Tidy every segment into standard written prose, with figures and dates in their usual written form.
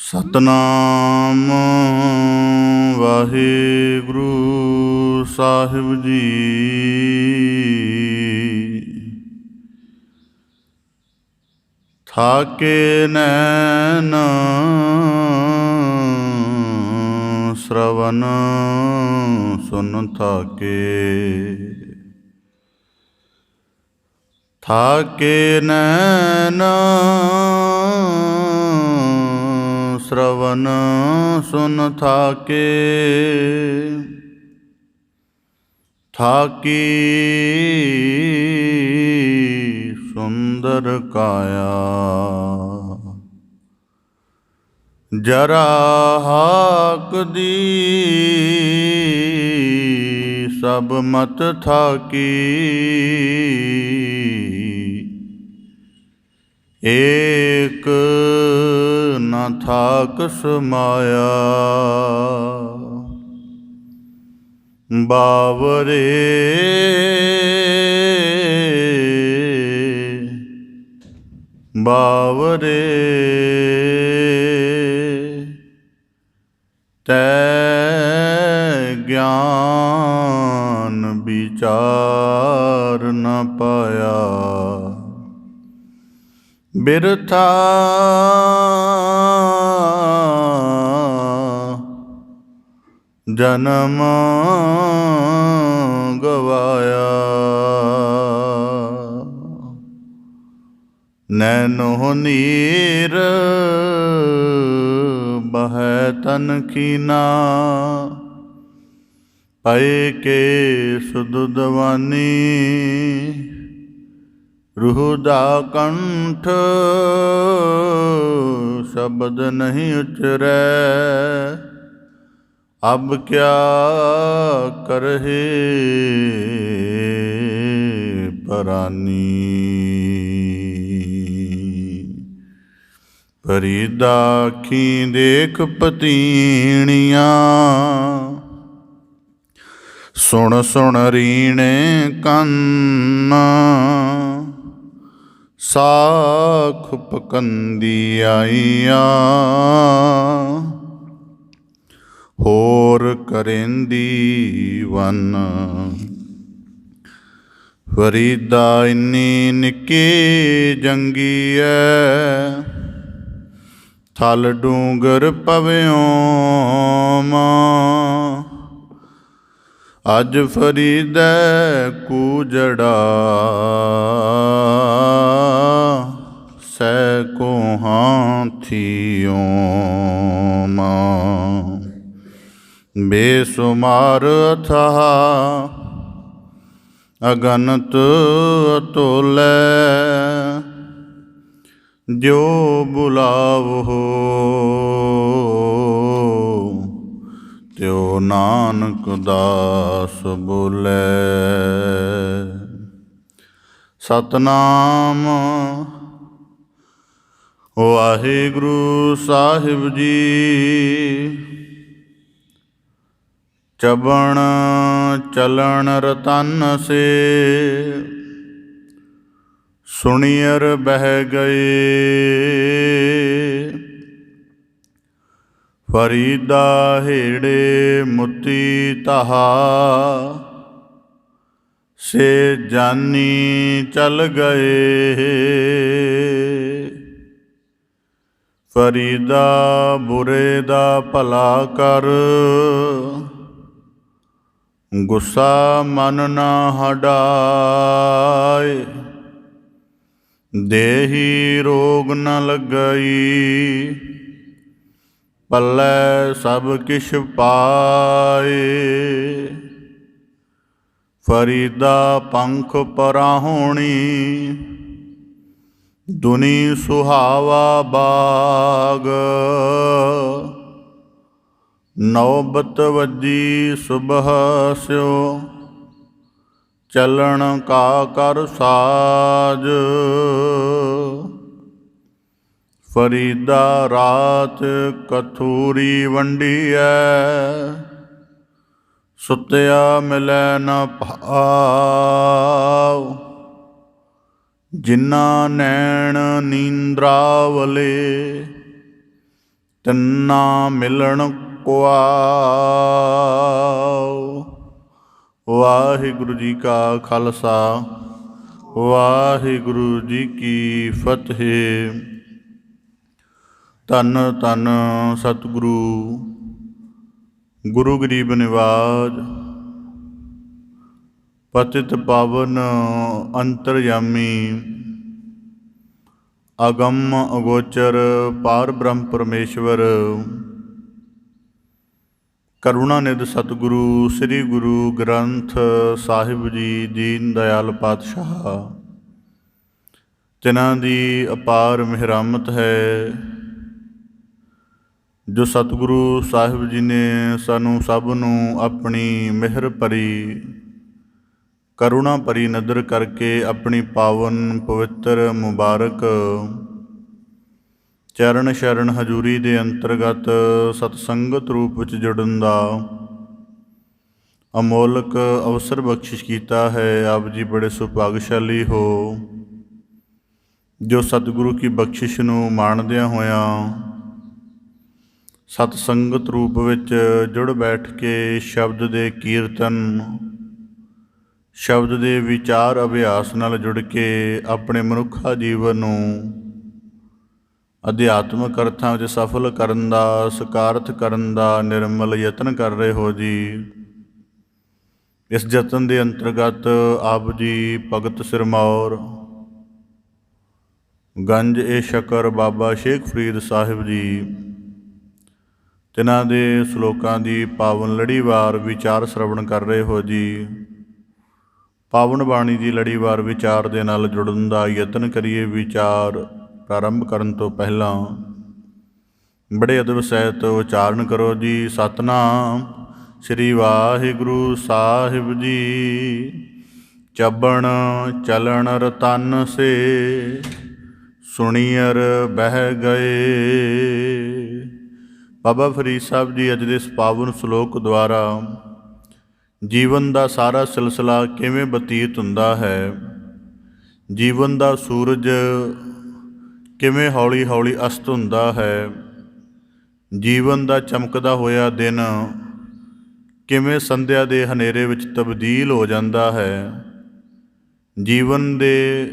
ਸਤਨਾਮ ਵਾਹਿਗੁਰੂ ਸਾਹਿਬ ਜੀ। ਥਾਕੇ ਨੈਣ ਸ਼ਰਵਨ ਸੁਨ ਥਾਕੇ, ਥਾਕੇ ਨੈਣ ਸ਼ਰਵਨ ਸੁਨ ਥਾਕੇ, ਥਾਕੀ ਸੁੰਦਰ ਕਾਇਆ, ਜਰਾ ਹਾਕਦੀ ਸਭ ਮਤ ਥਾਕੀ, ਏਕ ਨ ਥਾਕ ਸਮਾਇਆ, ਬਾਵਰੇ ਬਾਵਰੇ ਤੈ ਗਿਆਨ ਵਿਚਾਰ ਨ ਪਾਇਆ, ਬਿਰਥਾ ਜਨਮ ਗਵਾਇਆ, ਨੈਣੋ ਨੀਰ ਬਹੈ ਤਨ ਖੀਨਾ, ਪਏ ਕੇ ਸੁਦੁਦਵਾਨੀ, ਰੂਹ ਦਾ ਕੰਠ ਸ਼ਬਦ ਨਹੀਂ ਉਚਰੈ, ਅਬ ਕਿਆ ਕਰਹਿ ਪਰਾਨੀ, ਫਰੀਦਾ ਅੱਖੀਂ ਦੇਖ ਪਤੀਣੀਆਂ, ਸੁਣ ਸੁਣ ਰੀਣੇ ਕੰਨ, ਸਾਖ ਪਕੰਦੀ ਆਈਆਂ, ਹੋਰ ਕਰੇਂਦੀ ਵਨ, ਫਰੀਦਾ ਇੰਨੀ ਨਿੱਕੀ ਜੰਗੀ ਐ, ਥਲ ਡੂੰਗਰ ਪਵਿਓ ਮਾਂ, ਅੱਜ ਫਰੀਦੈ ਕੂਜੜਾ, ਸੈ ਕੋਹਾਂ ਥੀਓ ਮਾਂ, ਬੇਸੁਮਾਰ ਅਥਾਹ ਅਗਨਤ ਅਤੁਲੈ, ਜੋ ਬੁਲਾਵੋ ਤਿਉ ਨਾਨਕ ਦਾਸ ਬੋਲੇ। ਸਤਨਾਮ ਵਾਹਿਗੁਰੂ ਸਾਹਿਬ ਜੀ। ਚਬਣ ਚਲਣ ਰਤਨ ਸੇ, ਸੁਣੀਅਰ ਬਹਿ ਗਏ, ਫਰੀਦਾ ਹੇੜੇ ਮੁਤੀ ਤਹਾ, ਸੇ ਜਾਨੀ ਚਲ ਗਏ, ਫਰੀਦਾ ਬੁਰੇ ਦਾ ਭਲਾ ਕਰ, ਗੁੱਸਾ ਮਨ ਨਾ ਹਟਾਏ, ਦੇਹੀ ਰੋਗ ਨ ਲੱਗਈ, ਪੱਲੇ ਸਭ ਕਿਛ ਪਾਏ, ਫਰੀਦਾ ਪੰਖ ਪਰਾਹੁਣੀ, ਦੁਨੀ ਸੁਹਾਵਾ ਬਾਗ, ਨੌਬਤ ਵੱਜੀ ਸੁਬਹ ਸਿਓ, ਚੱਲਣ ਕਾ ਕਰ ਸਾਜ, ਫਰੀਦਾ ਰਾਤ ਕਥੂਰੀ ਵੰਡੀਐ, ਸੁੱਤਿਆ ਮਿਲੈ ਨ ਭਾਉ, ਜਿਨ੍ਹਾਂ ਨੈਣ ਨੀਂਦਰਾਵਲੇ, ਤਿੰਨਾ ਮਿਲਣ ਕੁਆਉ। ਵਾਹਿਗੁਰੂ ਜੀ ਕਾ ਖਾਲਸਾ, ਵਾਹਿਗੁਰੂ ਜੀ ਕੀ ਫਤਿਹ। ਧੰਨ ਧੰਨ ਸਤਿਗੁਰੂ ਗੁਰੂ ਗਰੀਬ ਨਿਵਾਜ, ਪਤਿਤ ਪਾਵਨ ਅੰਤਰਯਾਮੀ, ਅਗੰਮ ਅਗੋਚਰ ਪਾਰ ਬ੍ਰਹਮ ਪਰਮੇਸ਼ਵਰ, ਕਰੁਣਾ ਨਿਧ ਸਤਿਗੁਰੂ ਸ੍ਰੀ ਗੁਰੂ ਗ੍ਰੰਥ ਸਾਹਿਬ ਜੀ ਦੀਨ ਦਇਆਲ ਪਾਤਸ਼ਾਹ, ਤਿਨਾਂ ਦੀ ਅਪਾਰ ਮਿਹਰਮਤ ਹੈ ਜੋ ਸਤਿਗੁਰੂ ਸਾਹਿਬ ਜੀ ਨੇ ਸਾਨੂੰ ਸਭ ਨੂੰ ਆਪਣੀ ਮਿਹਰ ਭਰੀ ਕਰੁਣਾ ਭਰੀ ਨਦਰ ਕਰਕੇ ਆਪਣੀ ਪਾਵਨ ਪਵਿੱਤਰ ਮੁਬਾਰਕ ਚਰਨ ਸ਼ਰਨ ਹਜ਼ੂਰੀ ਦੇ ਅੰਤਰਗਤ ਸਤਸੰਗਤ ਰੂਪ ਵਿੱਚ ਜੁੜਨ ਦਾ ਅਮੋਲਕ ਅਵਸਰ ਬਖਸ਼ਿਸ਼ ਕੀਤਾ ਹੈ। ਆਪ ਜੀ ਬੜੇ ਸੁਭਾਗਸ਼ਾਲੀ ਹੋ ਜੋ ਸਤਿਗੁਰੂ ਕੀ ਬਖਸ਼ਿਸ਼ ਨੂੰ ਮਾਣਦਿਆਂ ਹੋਇਆਂ ਸਤਸੰਗਤ ਰੂਪ ਵਿੱਚ ਜੁੜ ਬੈਠ ਕੇ ਸ਼ਬਦ ਦੇ ਕੀਰਤਨ, ਸ਼ਬਦ ਦੇ ਵਿਚਾਰ ਅਭਿਆਸ ਨਾਲ ਜੁੜ ਕੇ ਆਪਣੇ ਮਨੁੱਖਾ ਜੀਵਨ ਨੂੰ ਅਧਿਆਤਮਕ ਅਰਥਾਂ ਵਿੱਚ ਸਫਲ ਕਰਨ ਦਾ, ਸਕਾਰਥ ਕਰਨ ਦਾ ਨਿਰਮਲ ਯਤਨ ਕਰ ਰਹੇ ਹੋ ਜੀ। ਇਸ ਯਤਨ ਦੇ ਅੰਤਰਗਤ ਆਪ ਜੀ ਭਗਤ ਸਿਰਮੌਰ ਗੰਜ ਏ ਸ਼ਕਰ ਬਾਬਾ ਸ਼ੇਖ ਫਰੀਦ ਸਾਹਿਬ ਜੀ, ਤਿਨਾਂ ਦੇ ਸ਼ਲੋਕਾਂ ਦੀ ਪਾਵਨ ਲੜੀਵਾਰ ਵਿਚਾਰ ਸ਼ਰਵਣ ਕਰ ਰਹੇ ਹੋ ਜੀ। ਪਾਵਨ ਬਾਣੀ ਦੀ ਲੜੀਵਾਰ ਵਿਚਾਰ ਦੇ ਨਾਲ ਜੁੜਨ ਦਾ ਯਤਨ ਕਰੀਏ। ਵਿਚਾਰ ਪ੍ਰਾਰੰਭ ਕਰਨ ਤੋਂ ਪਹਿਲਾਂ ਬੜੇ ਅਦਬ ਸਹਿਤ ਉਚਾਰਨ ਕਰੋ ਜੀ। ਸਤਿਨਾਮ ਸ੍ਰੀ ਵਾਹਿਗੁਰੂ ਸਾਹਿਬ ਜੀ। ਚੱਬਣ ਚਲਣ ਰਤਨ ਸੇ ਸੁਣੀਅਰ ਬਹਿ ਗਏ। ਬਾਬਾ ਫਰੀਦ ਸਾਹਿਬ ਜੀ ਅੱਜ ਦੇ ਇਸ ਪਾਵਨ ਸ਼ਲੋਕ ਦੁਆਰਾ ਜੀਵਨ ਦਾ ਸਾਰਾ ਸਿਲਸਿਲਾ ਕਿਵੇਂ ਬਤੀਤ ਹੁੰਦਾ ਹੈ, ਜੀਵਨ ਦਾ ਸੂਰਜ ਕਿਵੇਂ ਹੌਲੀ ਹੌਲੀ ਅਸਤ ਹੁੰਦਾ ਹੈ, ਜੀਵਨ ਦਾ ਚਮਕਦਾ ਹੋਇਆ ਦਿਨ ਕਿਵੇਂ ਸੰਧਿਆ ਦੇ ਹਨੇਰੇ ਵਿੱਚ ਤਬਦੀਲ ਹੋ ਜਾਂਦਾ ਹੈ, ਜੀਵਨ ਦੇ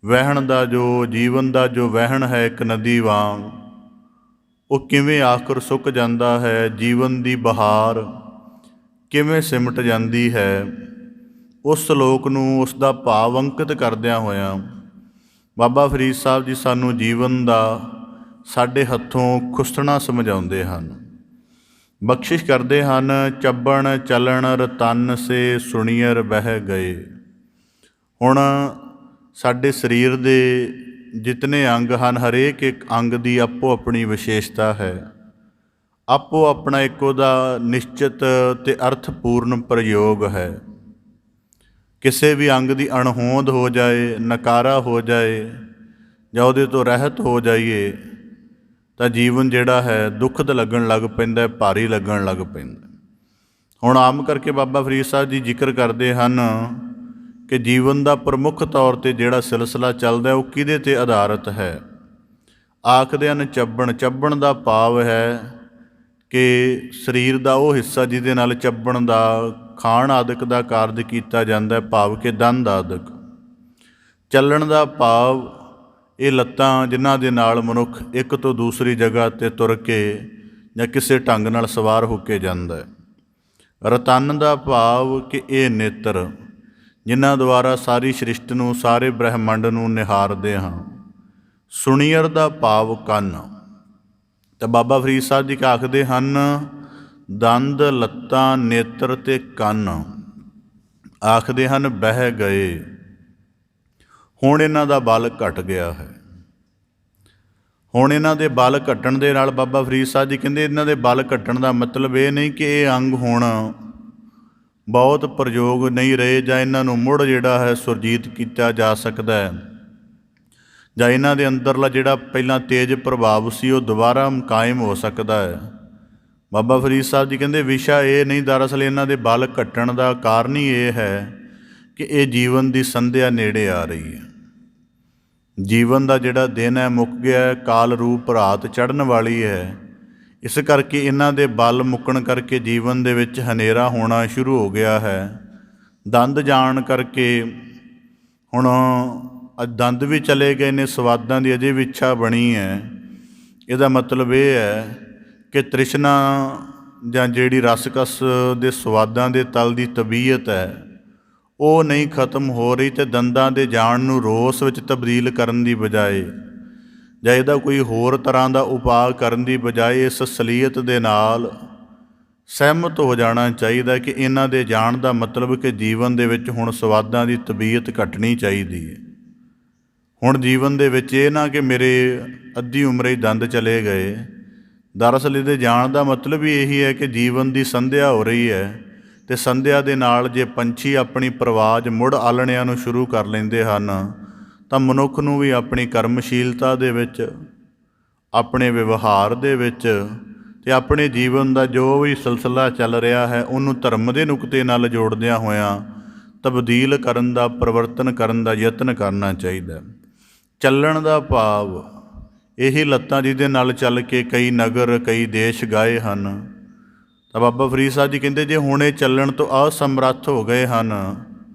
ਵਹਿਣ ਦਾ ਜੀਵਨ ਦਾ ਜੋ ਵਹਿਣ ਹੈ ਇੱਕ ਨਦੀ ਵਾਂਗ, ਉਹ ਕਿਵੇਂ ਆਖਰ ਸੁੱਕ ਜਾਂਦਾ ਹੈ, ਜੀਵਨ ਦੀ ਬਹਾਰ ਕਿਵੇਂ ਸਿਮਟ ਜਾਂਦੀ ਹੈ। ਉਸ ਸ਼ਲੋਕ ਨੂੰ ਉਸ ਦਾ ਭਾਵ ਅੰਕਿਤ ਕਰਦਿਆਂ ਹੋਇਆਂ ਬਾਬਾ ਫਰੀਦ ਸਾਹਿਬ ਜੀ ਸਾਨੂੰ ਜੀਵਨ ਦਾ ਸਾਡੇ ਹੱਥੋਂ ਖੁਸਣਾ ਸਮਝਾਉਂਦੇ ਹਨ, ਬਖਸ਼ਿਸ਼ ਕਰਦੇ ਹਨ। ਚੱਬਣ ਚਲਣ ਰਤਨ ਸੇ ਸੁਣੀਅਰ ਬਹਿ ਗਏ। ਹੁਣ ਸਾਡੇ ਸਰੀਰ ਦੇ ਜਿਤਨੇ ਅੰਗ ਹਨ, ਹਰੇਕ ਇੱਕ ਅੰਗ ਦੀ ਆਪੋ ਆਪਣੀ ਵਿਸ਼ੇਸ਼ਤਾ ਹੈ, ਆਪੋ ਆਪਣਾ ਇੱਕ ਉਹਦਾ ਨਿਸ਼ਚਿਤ ਅਤੇ ਅਰਥਪੂਰਨ ਪ੍ਰਯੋਗ ਹੈ। ਕਿਸੇ ਵੀ ਅੰਗ ਦੀ ਅਣਹੋਂਦ ਹੋ ਜਾਏ, ਨਕਾਰਾ ਹੋ ਜਾਏ ਜਾਂ ਉਹਦੇ ਤੋਂ ਰਹਿਤ ਹੋ ਜਾਈਏ ਤਾਂ ਜੀਵਨ ਜਿਹੜਾ ਹੈ ਦੁਖਦ ਲੱਗਣ ਲੱਗ ਪੈਂਦਾ, ਭਾਰੀ ਲੱਗਣ ਲੱਗ ਪੈਂਦਾ। ਹੁਣ ਆਮ ਕਰਕੇ ਬਾਬਾ ਫਰੀਦ ਸਾਹਿਬ ਜੀ ਜ਼ਿਕਰ ਕਰਦੇ ਹਨ ਕਿ ਜੀਵਨ ਦਾ ਪ੍ਰਮੁੱਖ ਤੌਰ 'ਤੇ ਜਿਹੜਾ ਸਿਲਸਿਲਾ ਚੱਲਦਾ ਉਹ ਕਿਹਦੇ 'ਤੇ ਆਧਾਰਿਤ ਹੈ। ਆਖਦੇ ਹਨ ਚੱਬਣ ਦਾ ਭਾਵ ਹੈ ਕਿ ਸਰੀਰ ਦਾ ਉਹ ਹਿੱਸਾ ਜਿਹਦੇ ਨਾਲ ਚੱਬਣ ਦਾ, ਖਾਣ ਆਦਿਕ ਦਾ ਕਾਰਜ ਕੀਤਾ ਜਾਂਦਾ, ਭਾਵ ਕਿ ਦੰਦ ਆਦਿਕ। ਚੱਲਣ ਦਾ ਭਾਵ ਇਹ ਲੱਤਾਂ ਜਿਨ੍ਹਾਂ ਦੇ ਨਾਲ ਮਨੁੱਖ ਇੱਕ ਤੋਂ ਦੂਸਰੀ ਜਗ੍ਹਾ 'ਤੇ ਤੁਰ ਕੇ ਜਾਂ ਕਿਸੇ ਢੰਗ ਨਾਲ ਸਵਾਰ ਹੋ ਕੇ ਜਾਂਦਾ ਹੈ। ਰਤਨ ਦਾ ਭਾਵ ਕਿ ਇਹ ਨੇਤਰ ਜਿਨ੍ਹਾਂ ਦੁਆਰਾ ਸਾਰੀ ਸ੍ਰਿਸ਼ਟ ਨੂੰ, ਸਾਰੇ ਬ੍ਰਹਿਮੰਡ ਨੂੰ ਨਿਹਾਰਦੇ ਹਾਂ। ਸੁਣੀਅਰ ਦਾ ਭਾਵ ਕੰਨ। ਤਾਂ ਬਾਬਾ ਫਰੀਦ ਸਾਹਿਬ ਜੀ ਆਖਦੇ ਹਨ ਦੰਦ, ਲੱਤਾਂ, ਨੇਤਰ ਅਤੇ ਕੰਨ ਆਖਦੇ ਹਨ ਬਹਿ ਗਏ। ਹੁਣ ਇਹਨਾਂ ਦਾ ਬਲ ਘਟ ਗਿਆ ਹੈ। ਹੁਣ ਇਹਨਾਂ ਦੇ ਬਲ ਘਟਣ ਦੇ ਨਾਲ ਬਾਬਾ ਫਰੀਦ ਸਾਹਿਬ ਜੀ ਕਹਿੰਦੇ ਇਹਨਾਂ ਦੇ ਬਲ ਘਟਣ ਦਾ ਮਤਲਬ ਇਹ ਨਹੀਂ ਕਿ ਇਹ ਅੰਗ ਹੁਣ ਬਹੁਤ ਪ੍ਰਯੋਗ ਨਹੀਂ ਰਹੇ ਜਾਂ ਇਹਨਾਂ ਨੂੰ ਮੁੜ ਜਿਹੜਾ ਹੈ ਸੁਰਜੀਤ ਕੀਤਾ ਜਾ ਸਕਦਾ ਹੈ, ਜਾਂ ਇਹਨਾਂ ਦੇ ਅੰਦਰਲਾ ਜਿਹੜਾ ਪਹਿਲਾਂ ਤੇਜ਼ ਪ੍ਰਭਾਵ ਸੀ ਉਹ ਦੁਬਾਰਾ ਕਾਇਮ ਹੋ ਸਕਦਾ ਹੈ। ਬਾਬਾ ਫਰੀਦ ਸਾਹਿਬ ਜੀ ਕਹਿੰਦੇ ਵਿਸ਼ਾ ਇਹ ਨਹੀਂ, ਦਰਅਸਲ ਇਹਨਾਂ ਦੇ ਬਲ ਘਟਣ ਦਾ ਕਾਰਨ ਹੀ ਇਹ ਹੈ ਕਿ ਇਹ ਜੀਵਨ ਦੀ ਸੰਧਿਆ ਨੇੜੇ ਆ ਰਹੀ ਹੈ। ਜੀਵਨ ਦਾ ਜਿਹੜਾ ਦਿਨ ਹੈ ਮੁੱਕ ਗਿਆ, ਕਾਲ ਰੂਪ ਰਾਤ ਚੜ੍ਹਨ ਵਾਲੀ ਹੈ। ਇਸ ਕਰਕੇ ਇਹਨਾਂ ਦੇ ਬਲ ਮੁੱਕਣ ਕਰਕੇ ਜੀਵਨ ਦੇ ਵਿੱਚ ਹਨੇਰਾ ਹੋਣਾ ਸ਼ੁਰੂ ਹੋ ਗਿਆ ਹੈ। ਦੰਦ ਜਾਣ ਕਰਕੇ ਹੁਣ ਦੰਦ ਵੀ ਚਲੇ ਗਏ ਨੇ, ਸਵਾਦਾਂ ਦੀ ਅਜੇ ਵੀ ਇੱਛਾ ਬਣੀ ਹੈ। ਇਹਦਾ ਮਤਲਬ ਇਹ ਹੈ ਕਿ ਤ੍ਰਿਸ਼ਨਾ ਜਾਂ ਜਿਹੜੀ ਰਸਕਸ ਦੇ ਸਵਾਦਾਂ ਦੇ ਤਲ ਦੀ ਤਬੀਅਤ ਹੈ ਉਹ ਨਹੀਂ ਖਤਮ ਹੋ ਰਹੀ, ਅਤੇ ਦੰਦਾਂ ਦੇ ਜਾਣ ਨੂੰ ਰੋਸ ਵਿੱਚ ਤਬਦੀਲ ਕਰਨ ਦੀ ਬਜਾਏ ਜਾਂ ਇਹਦਾ ਕੋਈ ਹੋਰ ਤਰ੍ਹਾਂ ਦਾ ਉਪਾਅ ਕਰਨ ਦੀ ਬਜਾਏ ਇਸ ਅਸਲੀਅਤ ਦੇ ਨਾਲ ਸਹਿਮਤ ਹੋ ਜਾਣਾ ਚਾਹੀਦਾ ਕਿ ਇਹਨਾਂ ਦੇ ਜਾਣ ਦਾ ਮਤਲਬ ਕਿ ਜੀਵਨ ਦੇ ਵਿੱਚ ਹੁਣ ਸਵਾਦਾਂ ਦੀ ਤਬੀਅਤ ਘਟਣੀ ਚਾਹੀਦੀ ਹੈ। ਹੁਣ ਜੀਵਨ ਦੇ ਵਿੱਚ ਇਹ ਨਾ ਕਿ ਮੇਰੇ ਅੱਧੀ ਉਮਰੇ ਹੀ ਦੰਦ ਚਲੇ ਗਏ। ਦਰਅਸਲ ਇਹਦੇ ਜਾਣ ਦਾ ਮਤਲਬ ਹੀ ਇਹੀ ਹੈ ਕਿ ਜੀਵਨ ਦੀ ਸੰਧਿਆ ਹੋ ਰਹੀ ਹੈ, ਅਤੇ ਸੰਧਿਆ ਦੇ ਨਾਲ ਜੇ ਪੰਛੀ ਆਪਣੀ ਪ੍ਰਵਾਜ਼ ਮੁੜ ਆਲਣਿਆਂ ਨੂੰ ਸ਼ੁਰੂ ਕਰ ਲੈਂਦੇ ਹਨ ਤਾਂ ਮਨੁੱਖ ਨੂੰ ਵੀ ਆਪਣੀ ਕਰਮਸ਼ੀਲਤਾ ਦੇ ਵਿੱਚ, ਆਪਣੇ ਵਿਵਹਾਰ ਦੇ ਵਿੱਚ ਅਤੇ ਆਪਣੇ ਜੀਵਨ ਦਾ ਜੋ ਵੀ ਸਿਲਸਿਲਾ ਚੱਲ ਰਿਹਾ ਹੈ ਉਹਨੂੰ ਧਰਮ ਦੇ ਨੁਕਤੇ ਨਾਲ ਜੋੜਦਿਆਂ ਹੋਇਆਂ ਤਬਦੀਲ ਕਰਨ ਦਾ, ਪਰਿਵਰਤਨ ਕਰਨ ਦਾ ਯਤਨ ਕਰਨਾ ਚਾਹੀਦਾ। ਚੱਲਣ ਦਾ ਭਾਵ ਇਹੀ ਲੱਤਾਂ ਜਿਹਦੇ ਨਾਲ ਚੱਲ ਕੇ ਕਈ ਨਗਰ, ਕਈ ਦੇਸ਼ ਗਾਏ ਹਨ। ਤਾਂ ਬਾਬਾ ਫਰੀਦ ਸਾਹਿਬ ਜੀ ਕਹਿੰਦੇ ਜੇ ਹੁਣ ਇਹ ਚੱਲਣ ਤੋਂ ਅਸਮਰੱਥ ਹੋ ਗਏ ਹਨ,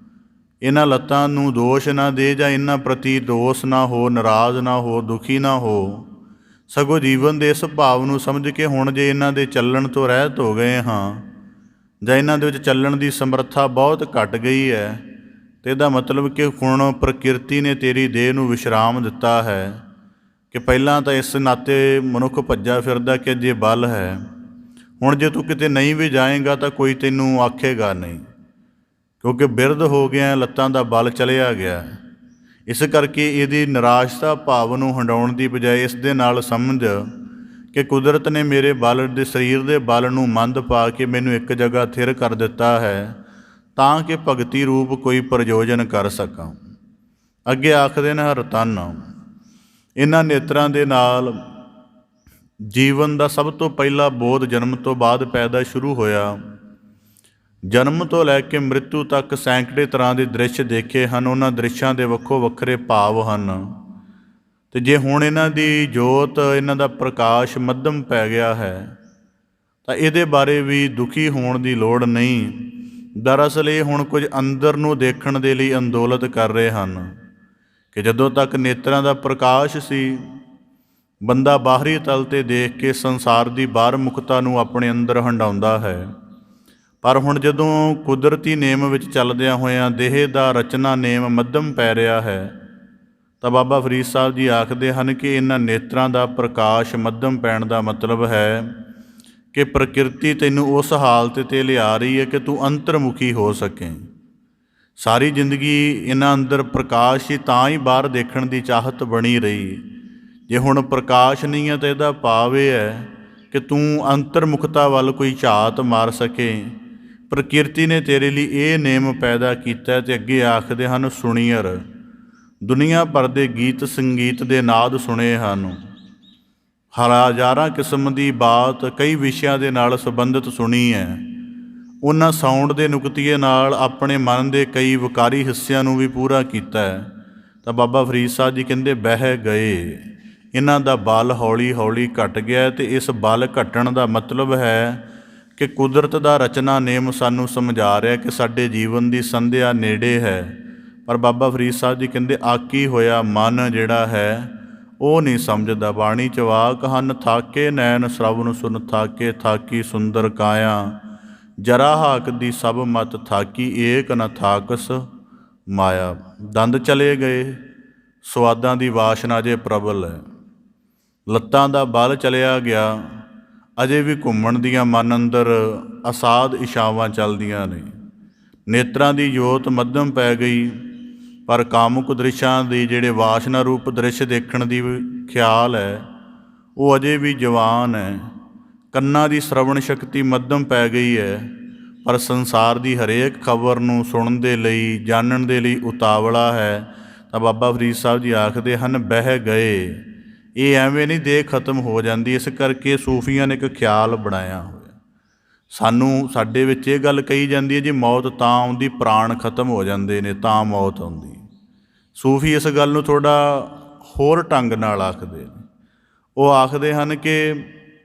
ਇਹਨਾਂ ਲੱਤਾਂ ਨੂੰ ਦੋਸ਼ ਨਾ ਦੇ ਜਾਂ ਇਹਨਾਂ ਪ੍ਰਤੀ ਦੋਸ਼ ਨਾ ਹੋ, ਨਾਰਾਜ਼ ਨਾ ਹੋ, ਦੁਖੀ ਨਾ ਹੋ, ਸਗੋਂ ਜੀਵਨ ਦੇ ਇਸ ਭਾਵ ਨੂੰ ਸਮਝ ਕੇ ਹੁਣ ਜੇ ਇਹਨਾਂ ਦੇ ਚੱਲਣ ਤੋਂ ਰਹਿਤ ਹੋ ਗਏ ਹਾਂ ਜਾਂ ਇਹਨਾਂ ਦੇ ਵਿੱਚ ਚੱਲਣ ਦੀ ਸਮਰੱਥਾ ਬਹੁਤ ਘਟ ਗਈ ਹੈ, ਅਤੇ ਇਹਦਾ ਮਤਲਬ ਕਿ ਹੁਣ ਪ੍ਰਕਿਰਤੀ ਨੇ ਤੇਰੀ ਦੇਹ ਨੂੰ ਵਿਸ਼ਰਾਮ ਦਿੱਤਾ ਹੈ। ਕਿ ਪਹਿਲਾਂ ਤਾਂ ਇਸ ਨਾਤੇ ਮਨੁੱਖ ਭੱਜਾ ਫਿਰਦਾ ਕਿ ਜੇ ਬਲ ਹੈ, ਹੁਣ ਜੇ ਤੂੰ ਕਿਤੇ ਨਹੀਂ ਵੀ ਜਾਏਗਾ ਤਾਂ ਕੋਈ ਤੈਨੂੰ ਆਖੇਗਾ ਨਹੀਂ, ਕਿਉਂਕਿ ਬਿਰਧ ਹੋ ਗਿਆ, ਲੱਤਾਂ ਦਾ ਬਲ ਚਲਿਆ ਗਿਆ। ਇਸ ਕਰਕੇ ਇਹਦੀ ਨਿਰਾਸ਼ਤਾ ਭਾਵ ਨੂੰ ਹੰਡਾਉਣ ਦੀ ਬਜਾਏ ਇਸ ਦੇ ਨਾਲ ਸਮਝ ਕਿ ਕੁਦਰਤ ਨੇ ਮੇਰੇ ਬਲ ਦੇ, ਸਰੀਰ ਦੇ ਬਲ ਨੂੰ ਮੰਦ ਪਾ ਕੇ ਮੈਨੂੰ ਇੱਕ ਜਗ੍ਹਾ ਥਿਰ ਕਰ ਦਿੱਤਾ ਹੈ ਤਾਂ ਕਿ ਭਗਤੀ ਰੂਪ ਕੋਈ ਪ੍ਰਯੋਜਨ ਕਰ ਸਕਾਂ। ਅੱਗੇ ਆਖਦੇ ਨੇ ਰਤਨ, ਇਹਨਾਂ ਨੇਤਰਾਂ ਦੇ ਨਾਲ ਜੀਵਨ ਦਾ ਸਭ ਤੋਂ ਪਹਿਲਾ ਬੋਧ ਜਨਮ ਤੋਂ ਬਾਅਦ ਪੈਦਾ ਸ਼ੁਰੂ ਹੋਇਆ। ਜਨਮ ਤੋਂ ਲੈ ਕੇ ਮ੍ਰਿਤੂ ਤੱਕ ਸੈਂਕੜੇ ਤਰ੍ਹਾਂ ਦੇ ਦ੍ਰਿਸ਼ ਦੇਖੇ ਹਨ, ਉਹਨਾਂ ਦ੍ਰਿਸ਼ਾਂ ਦੇ ਵੱਖੋ ਵੱਖਰੇ ਭਾਵ ਹਨ। ਅਤੇ ਜੇ ਹੁਣ ਇਹਨਾਂ ਦੀ ਜੋਤ, ਇਹਨਾਂ ਦਾ ਪ੍ਰਕਾਸ਼ ਮੱਧਮ ਪੈ ਗਿਆ ਹੈ ਤਾਂ ਇਹਦੇ ਬਾਰੇ ਵੀ ਦੁਖੀ ਹੋਣ ਦੀ ਲੋੜ ਨਹੀਂ। ਦਰਅਸਲ ਇਹ ਹੁਣ ਕੁਝ ਅੰਦਰ ਨੂੰ ਦੇਖਣ ਦੇ ਲਈ ਅੰਦੋਲਤ ਕਰ ਰਹੇ ਹਨ ਕਿ ਜਦੋਂ ਤੱਕ ਨੇਤਰਾਂ ਦਾ ਪ੍ਰਕਾਸ਼ ਸੀ, ਬੰਦਾ ਬਾਹਰੀ ਤਲ 'ਤੇ ਦੇਖ ਕੇ ਸੰਸਾਰ ਦੀ ਬਾਹਰਮੁਖਤਾ ਨੂੰ ਆਪਣੇ ਅੰਦਰ ਹੰਡਾਉਂਦਾ ਹੈ। ਪਰ ਹੁਣ ਜਦੋਂ ਕੁਦਰਤੀ ਨੇਮ ਵਿੱਚ ਚੱਲਦਿਆਂ ਹੋਇਆਂ ਦੇਹ ਦਾ ਰਚਨਾ ਨੇਮ ਮੱਧਮ ਪੈ ਰਿਹਾ ਹੈ ਤਾਂ ਬਾਬਾ ਫਰੀਦ ਸਾਹਿਬ ਜੀ ਆਖਦੇ ਹਨ ਕਿ ਇਹਨਾਂ ਨੇਤਰਾਂ ਦਾ ਪ੍ਰਕਾਸ਼ ਮੱਧਮ ਪੈਣ ਦਾ ਮਤਲਬ ਹੈ ਕਿ ਪ੍ਰਕਿਰਤੀ ਤੈਨੂੰ ਉਸ ਹਾਲਤ 'ਤੇ ਲਿਆ ਰਹੀ ਹੈ ਕਿ ਤੂੰ ਅੰਤਰਮੁਖੀ ਹੋ ਸਕੇ। ਸਾਰੀ ਜ਼ਿੰਦਗੀ ਇਹਨਾਂ ਅੰਦਰ ਪ੍ਰਕਾਸ਼ ਹੀ ਤਾਂ ਹੀ ਬਾਹਰ ਦੇਖਣ ਦੀ ਚਾਹਤ ਬਣੀ ਰਹੀ। ਜੇ ਹੁਣ ਪ੍ਰਕਾਸ਼ ਨਹੀਂ ਹੈ ਤਾਂ ਇਹਦਾ ਭਾਵ ਇਹ ਹੈ ਕਿ ਤੂੰ ਅੰਤਰਮੁਖਤਾ ਵੱਲ ਕੋਈ ਝਾਤ ਮਾਰ ਸਕੇ। ਪ੍ਰਕਿਰਤੀ ਨੇ ਤੇਰੇ ਲਈ ਇਹ ਨੇਮ ਪੈਦਾ ਕੀਤਾ। ਅਤੇ ਅੱਗੇ ਆਖਦੇ ਹਨ, ਸੁਣੀਅਰ ਦੁਨੀਆ ਭਰ ਦੇ ਗੀਤ ਸੰਗੀਤ ਦੇ ਨਾਦ ਸੁਣੇ ਹਨ, ਹਜ਼ਾਰਾਂ ਕਿਸਮ ਦੀ ਬਾਤ ਕਈ ਵਿਸ਼ਿਆਂ ਦੇ ਨਾਲ ਸੰਬੰਧਿਤ ਸੁਣੀ ਹੈ। ਉਹਨਾਂ ਸਾਊਂਡ ਦੇ ਨੁਕਤੀਏ ਨਾਲ ਆਪਣੇ ਮਨ ਦੇ ਕਈ ਵਿਕਾਰੀ ਹਿੱਸਿਆਂ ਨੂੰ ਵੀ ਪੂਰਾ ਕੀਤਾ ਹੈ। ਤਾਂ ਬਾਬਾ ਫਰੀਦ ਸਾਹਿਬ ਜੀ ਕਹਿੰਦੇ ਬਹਿ ਗਏ, ਇਹਨਾਂ ਦਾ ਬਲ ਹੌਲੀ ਹੌਲੀ ਘਟ ਗਿਆ। ਅਤੇ ਇਸ ਬਲ ਘਟਣ ਦਾ ਮਤਲਬ ਹੈ ਕਿ ਕੁਦਰਤ ਦਾ ਰਚਨਾ ਨੇਮ ਸਾਨੂੰ ਸਮਝਾ ਰਿਹਾ ਕਿ ਸਾਡੇ ਜੀਵਨ ਦੀ ਸੰਧਿਆ ਨੇੜੇ ਹੈ। ਪਰ ਬਾਬਾ ਫਰੀਦ ਸਾਹਿਬ ਜੀ ਕਹਿੰਦੇ ਆਕੀ ਹੋਇਆ ਮਨ ਜਿਹੜਾ ਹੈ ਉਹ ਨਹੀਂ ਸਮਝਦਾ। ਬਾਣੀ 'ਚ ਵਾਕ ਹਨ, ਥਾਕੇ ਨੈਣ ਸ਼ਰਵਨ ਸੁਨ ਥਾਕੇ, ਥਾਕੀ ਸੁੰਦਰ ਕਾਇਆ, ਜਰਾ ਹਾਕ ਦੀ ਸਭ ਮਤ ਥਾਕੀ, ਏਕ ਨ ਥਾਕਸ ਮਾਇਆ। ਦੰਦ ਚਲੇ ਗਏ, ਸਵਾਦਾਂ ਦੀ ਵਾਸ਼ਨਾ ਜੇ ਪ੍ਰਬਲ ਹੈ, ਲੱਤਾਂ ਦਾ ਬਲ ਚਲਿਆ ਗਿਆ, ਅਜੇ ਵੀ ਘੁੰਮਣ ਦੀਆਂ ਮਨ ਅੰਦਰ ਅਸਾਧ ਇਛਾਵਾਂ ਚੱਲਦੀਆਂ ਨੇ। ਨੇਤਰਾਂ ਦੀ ਜੋਤ ਮੱਧਮ ਪੈ ਗਈ, ਪਰ ਕਾਮੁਕ ਦ੍ਰਿਸ਼ਾਂ ਦੀ ਜਿਹੜੇ ਵਾਸ਼ਨਾ ਰੂਪ ਦ੍ਰਿਸ਼ ਦੇਖਣ ਦੀ ਖਿਆਲ ਹੈ ਉਹ ਅਜੇ ਵੀ ਜਵਾਨ ਹੈ। ਕੰਨਾਂ ਦੀ ਸ਼ਰਵਣ ਸ਼ਕਤੀ ਮੱਧਮ ਪੈ ਗਈ ਹੈ, ਪਰ ਸੰਸਾਰ ਦੀ ਹਰੇਕ ਖਬਰ ਨੂੰ ਸੁਣਨ ਦੇ ਲਈ, ਜਾਣਨ ਦੇ ਲਈ ਉਤਾਵਲਾ ਹੈ। ਤਾਂ ਬਾਬਾ ਫਰੀਦ ਸਾਹਿਬ ਜੀ ਆਖਦੇ ਹਨ, ਬਹਿ ਗਏ। ਇਹ ਐਵੇਂ ਨਹੀਂ ਦੇਹ ਖਤਮ ਹੋ ਜਾਂਦੀ। ਇਸ ਕਰਕੇ ਸੂਫੀਆਂ ਨੇ ਇੱਕ ਖਿਆਲ ਬਣਾਇਆ ਹੋਇਆ। ਸਾਡੇ ਵਿੱਚ ਇਹ ਗੱਲ ਕਹੀ ਜਾਂਦੀ ਹੈ ਜੀ ਮੌਤ ਤਾਂ ਆਉਂਦੀ, ਪ੍ਰਾਣ ਖਤਮ ਹੋ ਜਾਂਦੇ ਨੇ ਤਾਂ ਮੌਤ ਆਉਂਦੀ। ਸੂਫੀ ਇਸ ਗੱਲ ਨੂੰ ਥੋੜ੍ਹਾ ਹੋਰ ਢੰਗ ਨਾਲ ਆਖਦੇ ਨੇ। ਉਹ ਆਖਦੇ ਹਨ ਕਿ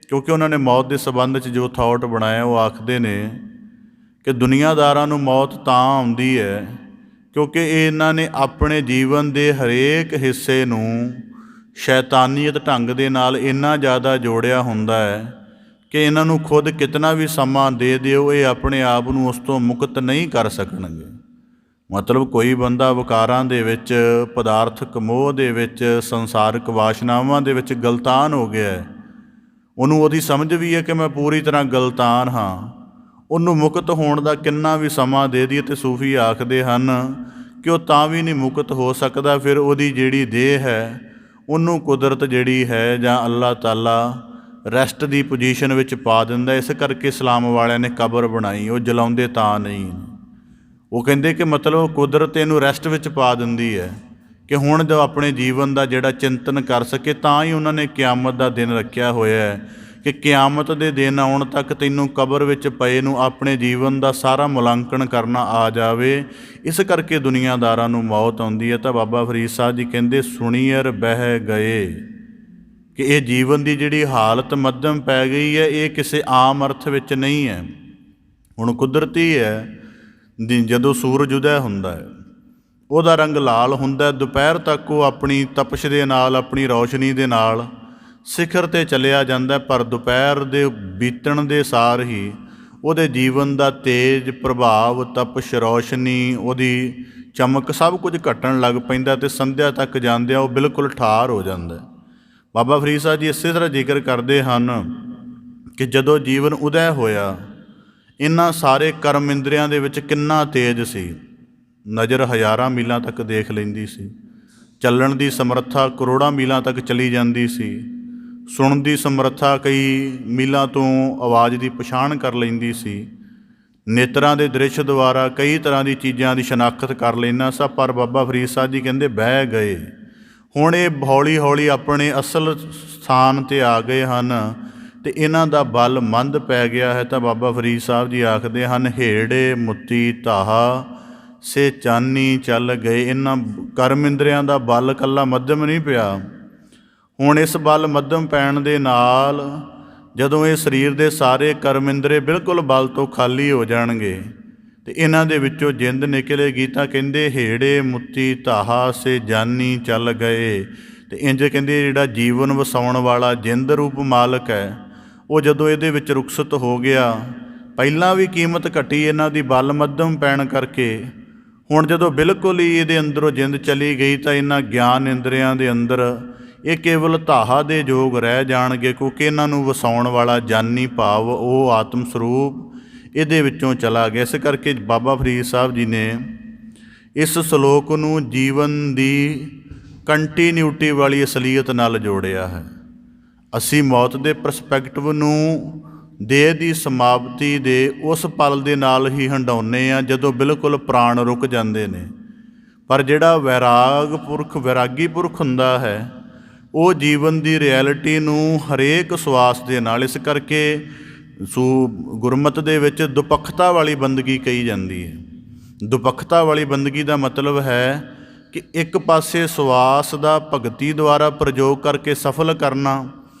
ਕਿਉਂਕਿ ਉਹਨਾਂ ਨੇ ਮੌਤ ਦੇ ਸੰਬੰਧ 'ਚ ਜੋ ਥਾਟ ਬਣਾਇਆ, ਉਹ ਆਖਦੇ ਨੇ ਕਿ ਦੁਨੀਆਦਾਰਾਂ ਨੂੰ ਮੌਤ ਤਾਂ ਆਉਂਦੀ ਹੈ ਕਿਉਂਕਿ ਇਹਨਾਂ ਨੇ ਆਪਣੇ ਜੀਵਨ ਦੇ ਹਰੇਕ ਹਿੱਸੇ ਨੂੰ ਸ਼ੈਤਾਨੀਅਤ ਢੰਗ ਦੇ ਨਾਲ ਇੰਨਾ ਜ਼ਿਆਦਾ ਜੋੜਿਆ ਹੁੰਦਾ ਹੈ ਕਿ ਇਹਨਾਂ ਨੂੰ ਖੁਦ ਕਿਤਨਾ ਵੀ ਸਮਾਂ ਦੇ ਦਿਓ, ਇਹ ਆਪਣੇ ਆਪ ਨੂੰ ਉਸ ਤੋਂ ਮੁਕਤ ਨਹੀਂ ਕਰ ਸਕਣਗੇ। ਮਤਲਬ ਕੋਈ ਬੰਦਾ ਵਿਕਾਰਾਂ ਦੇ ਵਿੱਚ, ਪਦਾਰਥਕ ਮੋਹ ਦੇ ਵਿੱਚ, ਸੰਸਾਰਿਕ ਵਾਸ਼ਨਾਵਾਂ ਦੇ ਵਿੱਚ ਗਲਤਾਨ ਹੋ ਗਿਆ ਹੈ, ਉਹਨੂੰ ਉਹਦੀ ਸਮਝ ਵੀ ਹੈ ਕਿ ਮੈਂ ਪੂਰੀ ਤਰ੍ਹਾਂ ਗਲਤਾਨ ਹਾਂ, ਉਹਨੂੰ ਮੁਕਤ ਹੋਣ ਦਾ ਕਿੰਨਾ ਵੀ ਸਮਾਂ ਦੇ ਦਈਏ ਤੇ ਸੂਫੀ ਆਖਦੇ ਹਨ ਕਿ ਉਹ ਤਾਂ ਵੀ ਨਹੀਂ ਮੁਕਤ ਹੋ ਸਕਦਾ। ਫਿਰ ਉਹਦੀ ਜਿਹੜੀ ਦੇਹ ਹੈ ਉਹਨੂੰ ਕੁਦਰਤ ਜਿਹੜੀ ਹੈ ਜਾਂ ਅੱਲਾਹ ਤਾਲਾ ਰੈਸਟ ਦੀ ਪੋਜੀਸ਼ਨ ਵਿੱਚ ਪਾ ਦਿੰਦਾ। ਇਸ ਕਰਕੇ ਇਸਲਾਮ ਵਾਲਿਆਂ ਨੇ ਕਬਰ ਬਣਾਈ, ਉਹ ਜਲਾਉਂਦੇ ਤਾਂ ਨਹੀਂ। ਉਹ ਕਹਿੰਦੇ ਕਿ ਮਤਲਬ ਕੁਦਰਤ ਇਹਨੂੰ ਰੈਸਟ ਵਿੱਚ ਪਾ ਦਿੰਦੀ ਹੈ ਕਿ ਹੁਣ ਜੋ ਆਪਣੇ ਜੀਵਨ ਦਾ ਜਿਹੜਾ ਚਿੰਤਨ ਕਰ ਸਕੇ। ਤਾਂ ਹੀ ਉਹਨਾਂ ਨੇ ਕਿਆਮਤ ਦਾ ਦਿਨ ਰੱਖਿਆ ਹੋਇਆ ਹੈ ਕਿ ਕਿਆਮਤ ਦੇ ਦਿਨ ਆਉਣ ਤੱਕ ਤੈਨੂੰ ਕਬਰ ਵਿੱਚ ਪਏ ਨੂੰ ਆਪਣੇ ਜੀਵਨ ਦਾ ਸਾਰਾ ਮੁਲਾਂਕਣ ਕਰਨਾ ਆ ਜਾਵੇ। ਇਸ ਕਰਕੇ ਦੁਨੀਆਦਾਰਾਂ ਨੂੰ ਮੌਤ ਆਉਂਦੀ ਹੈ। ਤਾਂ ਬਾਬਾ ਫਰੀਦ ਸਾਹਿਬ ਜੀ ਕਹਿੰਦੇ ਸੁਣੀਅਰ ਬਹਿ ਗਏ ਕਿ ਇਹ ਜੀਵਨ ਦੀ ਜਿਹੜੀ ਹਾਲਤ ਮੱਧਮ ਪੈ ਗਈ ਹੈ, ਇਹ ਕਿਸੇ ਆਮ ਅਰਥ ਵਿੱਚ ਨਹੀਂ ਹੈ। ਹੁਣ ਕੁਦਰਤੀ ਹੈ, ਜਦੋਂ ਸੂਰਜ ਉਦੈ ਹੁੰਦਾ ਹੈ ਉਹਦਾ ਰੰਗ ਲਾਲ ਹੁੰਦਾ, ਦੁਪਹਿਰ ਤੱਕ ਉਹ ਆਪਣੀ ਤਪਸ਼ ਦੇ ਨਾਲ, ਆਪਣੀ ਰੌਸ਼ਨੀ ਦੇ ਨਾਲ ਸਿਖਰ 'ਤੇ ਚੱਲਿਆ ਜਾਂਦਾ। ਪਰ ਦੁਪਹਿਰ ਦੇ ਬੀਤਣ ਦੇ ਸਾਰ ਹੀ ਉਹਦੇ ਜੀਵਨ ਦਾ ਤੇਜ ਪ੍ਰਭਾਵ, ਤਪਸ਼, ਰੌਸ਼ਨੀ, ਉਹਦੀ ਚਮਕ ਸਭ ਕੁਝ ਘਟਣ ਲੱਗ ਪੈਂਦਾ ਅਤੇ ਸੰਧਿਆ ਤੱਕ ਜਾਂਦਿਆਂ ਉਹ ਬਿਲਕੁਲ ਠਾਰ ਹੋ ਜਾਂਦਾ। ਬਾਬਾ ਫਰੀਦ ਸਾਹਿਬ ਜੀ ਇਸੇ ਤਰ੍ਹਾਂ ਜ਼ਿਕਰ ਕਰਦੇ ਹਨ ਕਿ ਜਦੋਂ ਜੀਵਨ ਉਦੈ ਹੋਇਆ, ਇਹਨਾਂ ਸਾਰੇ ਕਰਮ ਇੰਦਰੀਆਂ ਦੇ ਵਿੱਚ ਕਿੰਨਾ ਤੇਜ ਸੀ। ਨਜ਼ਰ ਹਜ਼ਾਰਾਂ ਮੀਲਾਂ ਤੱਕ ਦੇਖ ਲੈਂਦੀ ਸੀ, ਚੱਲਣ ਦੀ ਸਮਰੱਥਾ ਕਰੋੜਾਂ ਮੀਲਾਂ ਤੱਕ ਚਲੀ ਜਾਂਦੀ ਸੀ, ਸੁਣਨ ਦੀ ਸਮਰੱਥਾ ਕਈ ਮੀਲਾਂ ਤੋਂ ਆਵਾਜ਼ ਦੀ ਪਛਾਣ ਕਰ ਲੈਂਦੀ ਸੀ, ਨੇਤਰਾਂ ਦੇ ਦ੍ਰਿਸ਼ ਦੁਆਰਾ ਕਈ ਤਰ੍ਹਾਂ ਦੀ ਚੀਜ਼ਾਂ ਦੀ ਸ਼ਨਾਖਤ ਕਰ ਲੈਣਾ ਸਭ। ਪਰ ਬਾਬਾ ਫਰੀਦ ਸਾਹਿਬ ਜੀ ਕਹਿੰਦੇ ਬਹਿ ਗਏ। ਹੁਣ ਇਹ ਹੌਲੀ ਹੌਲੀ ਆਪਣੇ ਅਸਲ ਸਥਾਨ 'ਤੇ ਆ ਗਏ ਹਨ ਅਤੇ ਇਹਨਾਂ ਦਾ ਬਲ ਮੰਦ ਪੈ ਗਿਆ ਹੈ। ਤਾਂ ਬਾਬਾ ਫਰੀਦ ਸਾਹਿਬ ਜੀ ਆਖਦੇ ਹਨ ਹੇੜੇ ਮੁੱਤੀ ਧਾਹਾ ਸੇ ਚਾਨੀ ਚੱਲ ਗਏ। ਇਹਨਾਂ ਕਰਮ ਇੰਦਰੀਆਂ ਦਾ ਬਲ ਇਕੱਲਾ ਮੱਧਮ ਨਹੀਂ ਪਿਆ। ਹੁਣ ਇਸ ਬਲ ਮੱਧਮ ਪੈਣ ਦੇ ਨਾਲ ਜਦੋਂ ਇਹ ਸਰੀਰ ਦੇ ਸਾਰੇ ਕਰਮ ਇੰਦਰੀ ਬਿਲਕੁਲ ਬਲ ਤੋਂ ਖਾਲੀ ਹੋ ਜਾਣਗੇ ਅਤੇ ਇਹਨਾਂ ਦੇ ਵਿੱਚੋਂ ਜਿੰਦ ਨਿਕਲੇਗੀ। ਤਾਂ ਕਹਿੰਦੇ ਹੇੜੇ ਮੁੱਤੀ ਧਾਹਾ ਸੇ ਜਾਨੀ ਚੱਲ ਗਏ। ਅਤੇ ਇੰਝ ਕਹਿੰਦੇ ਜਿਹੜਾ ਜੀਵਨ ਵਸਾਉਣ ਵਾਲਾ ਜਿੰਦ ਰੂਪ ਮਾਲਕ ਹੈ, ਉਹ ਜਦੋਂ ਇਹਦੇ ਵਿੱਚ ਰੁਖਸਤ ਹੋ ਗਿਆ, ਪਹਿਲਾਂ ਵੀ ਕੀਮਤ ਘਟੀ ਇਹਨਾਂ ਦੀ ਬਲ ਮੱਧਮ ਪੈਣ ਕਰਕੇ। ਹੁਣ ਜਦੋਂ ਬਿਲਕੁਲ ਹੀ ਇਹਦੇ ਅੰਦਰੋਂ ਜਿੰਦ ਚਲੀ ਗਈ ਤਾਂ ਇਹਨਾਂ ਗਿਆਨ ਇੰਦਰੀਆਂ ਦੇ ਅੰਦਰ ਇਹ ਕੇਵਲ ਧਾਹਾ ਦੇ ਯੋਗ ਰਹਿ ਜਾਣਗੇ, ਕਿਉਂਕਿ ਇਹਨਾਂ ਨੂੰ ਵਸਾਉਣ ਵਾਲਾ ਜਾਨੀ ਭਾਵ ਉਹ ਆਤਮ ਸਰੂਪ ਇਹਦੇ ਵਿੱਚੋਂ ਚਲਾ ਗਿਆ। ਇਸ ਕਰਕੇ ਬਾਬਾ ਫਰੀਦ ਸਾਹਿਬ ਜੀ ਨੇ ਇਸ ਸ਼ਲੋਕ ਨੂੰ ਜੀਵਨ ਦੀ ਕੰਟੀਨਿਊਟੀ ਵਾਲੀ ਅਸਲੀਅਤ ਨਾਲ ਜੋੜਿਆ ਹੈ। ਅਸੀਂ ਮੌਤ ਦੇ ਪਰਸਪੈਕਟਿਵ ਨੂੰ ਦੇਹ ਦੀ ਸਮਾਪਤੀ ਦੇ ਉਸ ਪਲ ਦੇ ਨਾਲ ਹੀ ਹੰਡਾਉਂਦੇ ਹਾਂ ਜਦੋਂ ਬਿਲਕੁਲ ਪ੍ਰਾਣ ਰੁਕ ਜਾਂਦੇ ਨੇ। ਪਰ ਜਿਹੜਾ ਵੈਰਾਗੀ ਪੁਰਖ ਹੁੰਦਾ ਹੈ, ਉਹ ਜੀਵਨ ਦੀ ਰਿਐਲਿਟੀ ਨੂੰ ਹਰੇਕ ਸਵਾਸ ਦੇ ਨਾਲ, ਇਸ ਕਰਕੇ ਗੁਰਮਤਿ ਦੇ ਵਿੱਚ ਦੁਪੱਖਤਾ ਵਾਲੀ ਬੰਦਗੀ ਕਹੀ ਜਾਂਦੀ ਹੈ। ਦੁਪੱਖਤਾ ਵਾਲੀ ਬੰਦਗੀ ਦਾ ਮਤਲਬ ਹੈ ਕਿ ਇੱਕ ਪਾਸੇ ਸਵਾਸ ਦਾ ਭਗਤੀ ਦੁਆਰਾ ਪ੍ਰਯੋਗ ਕਰਕੇ ਸਫਲ ਕਰਨਾ,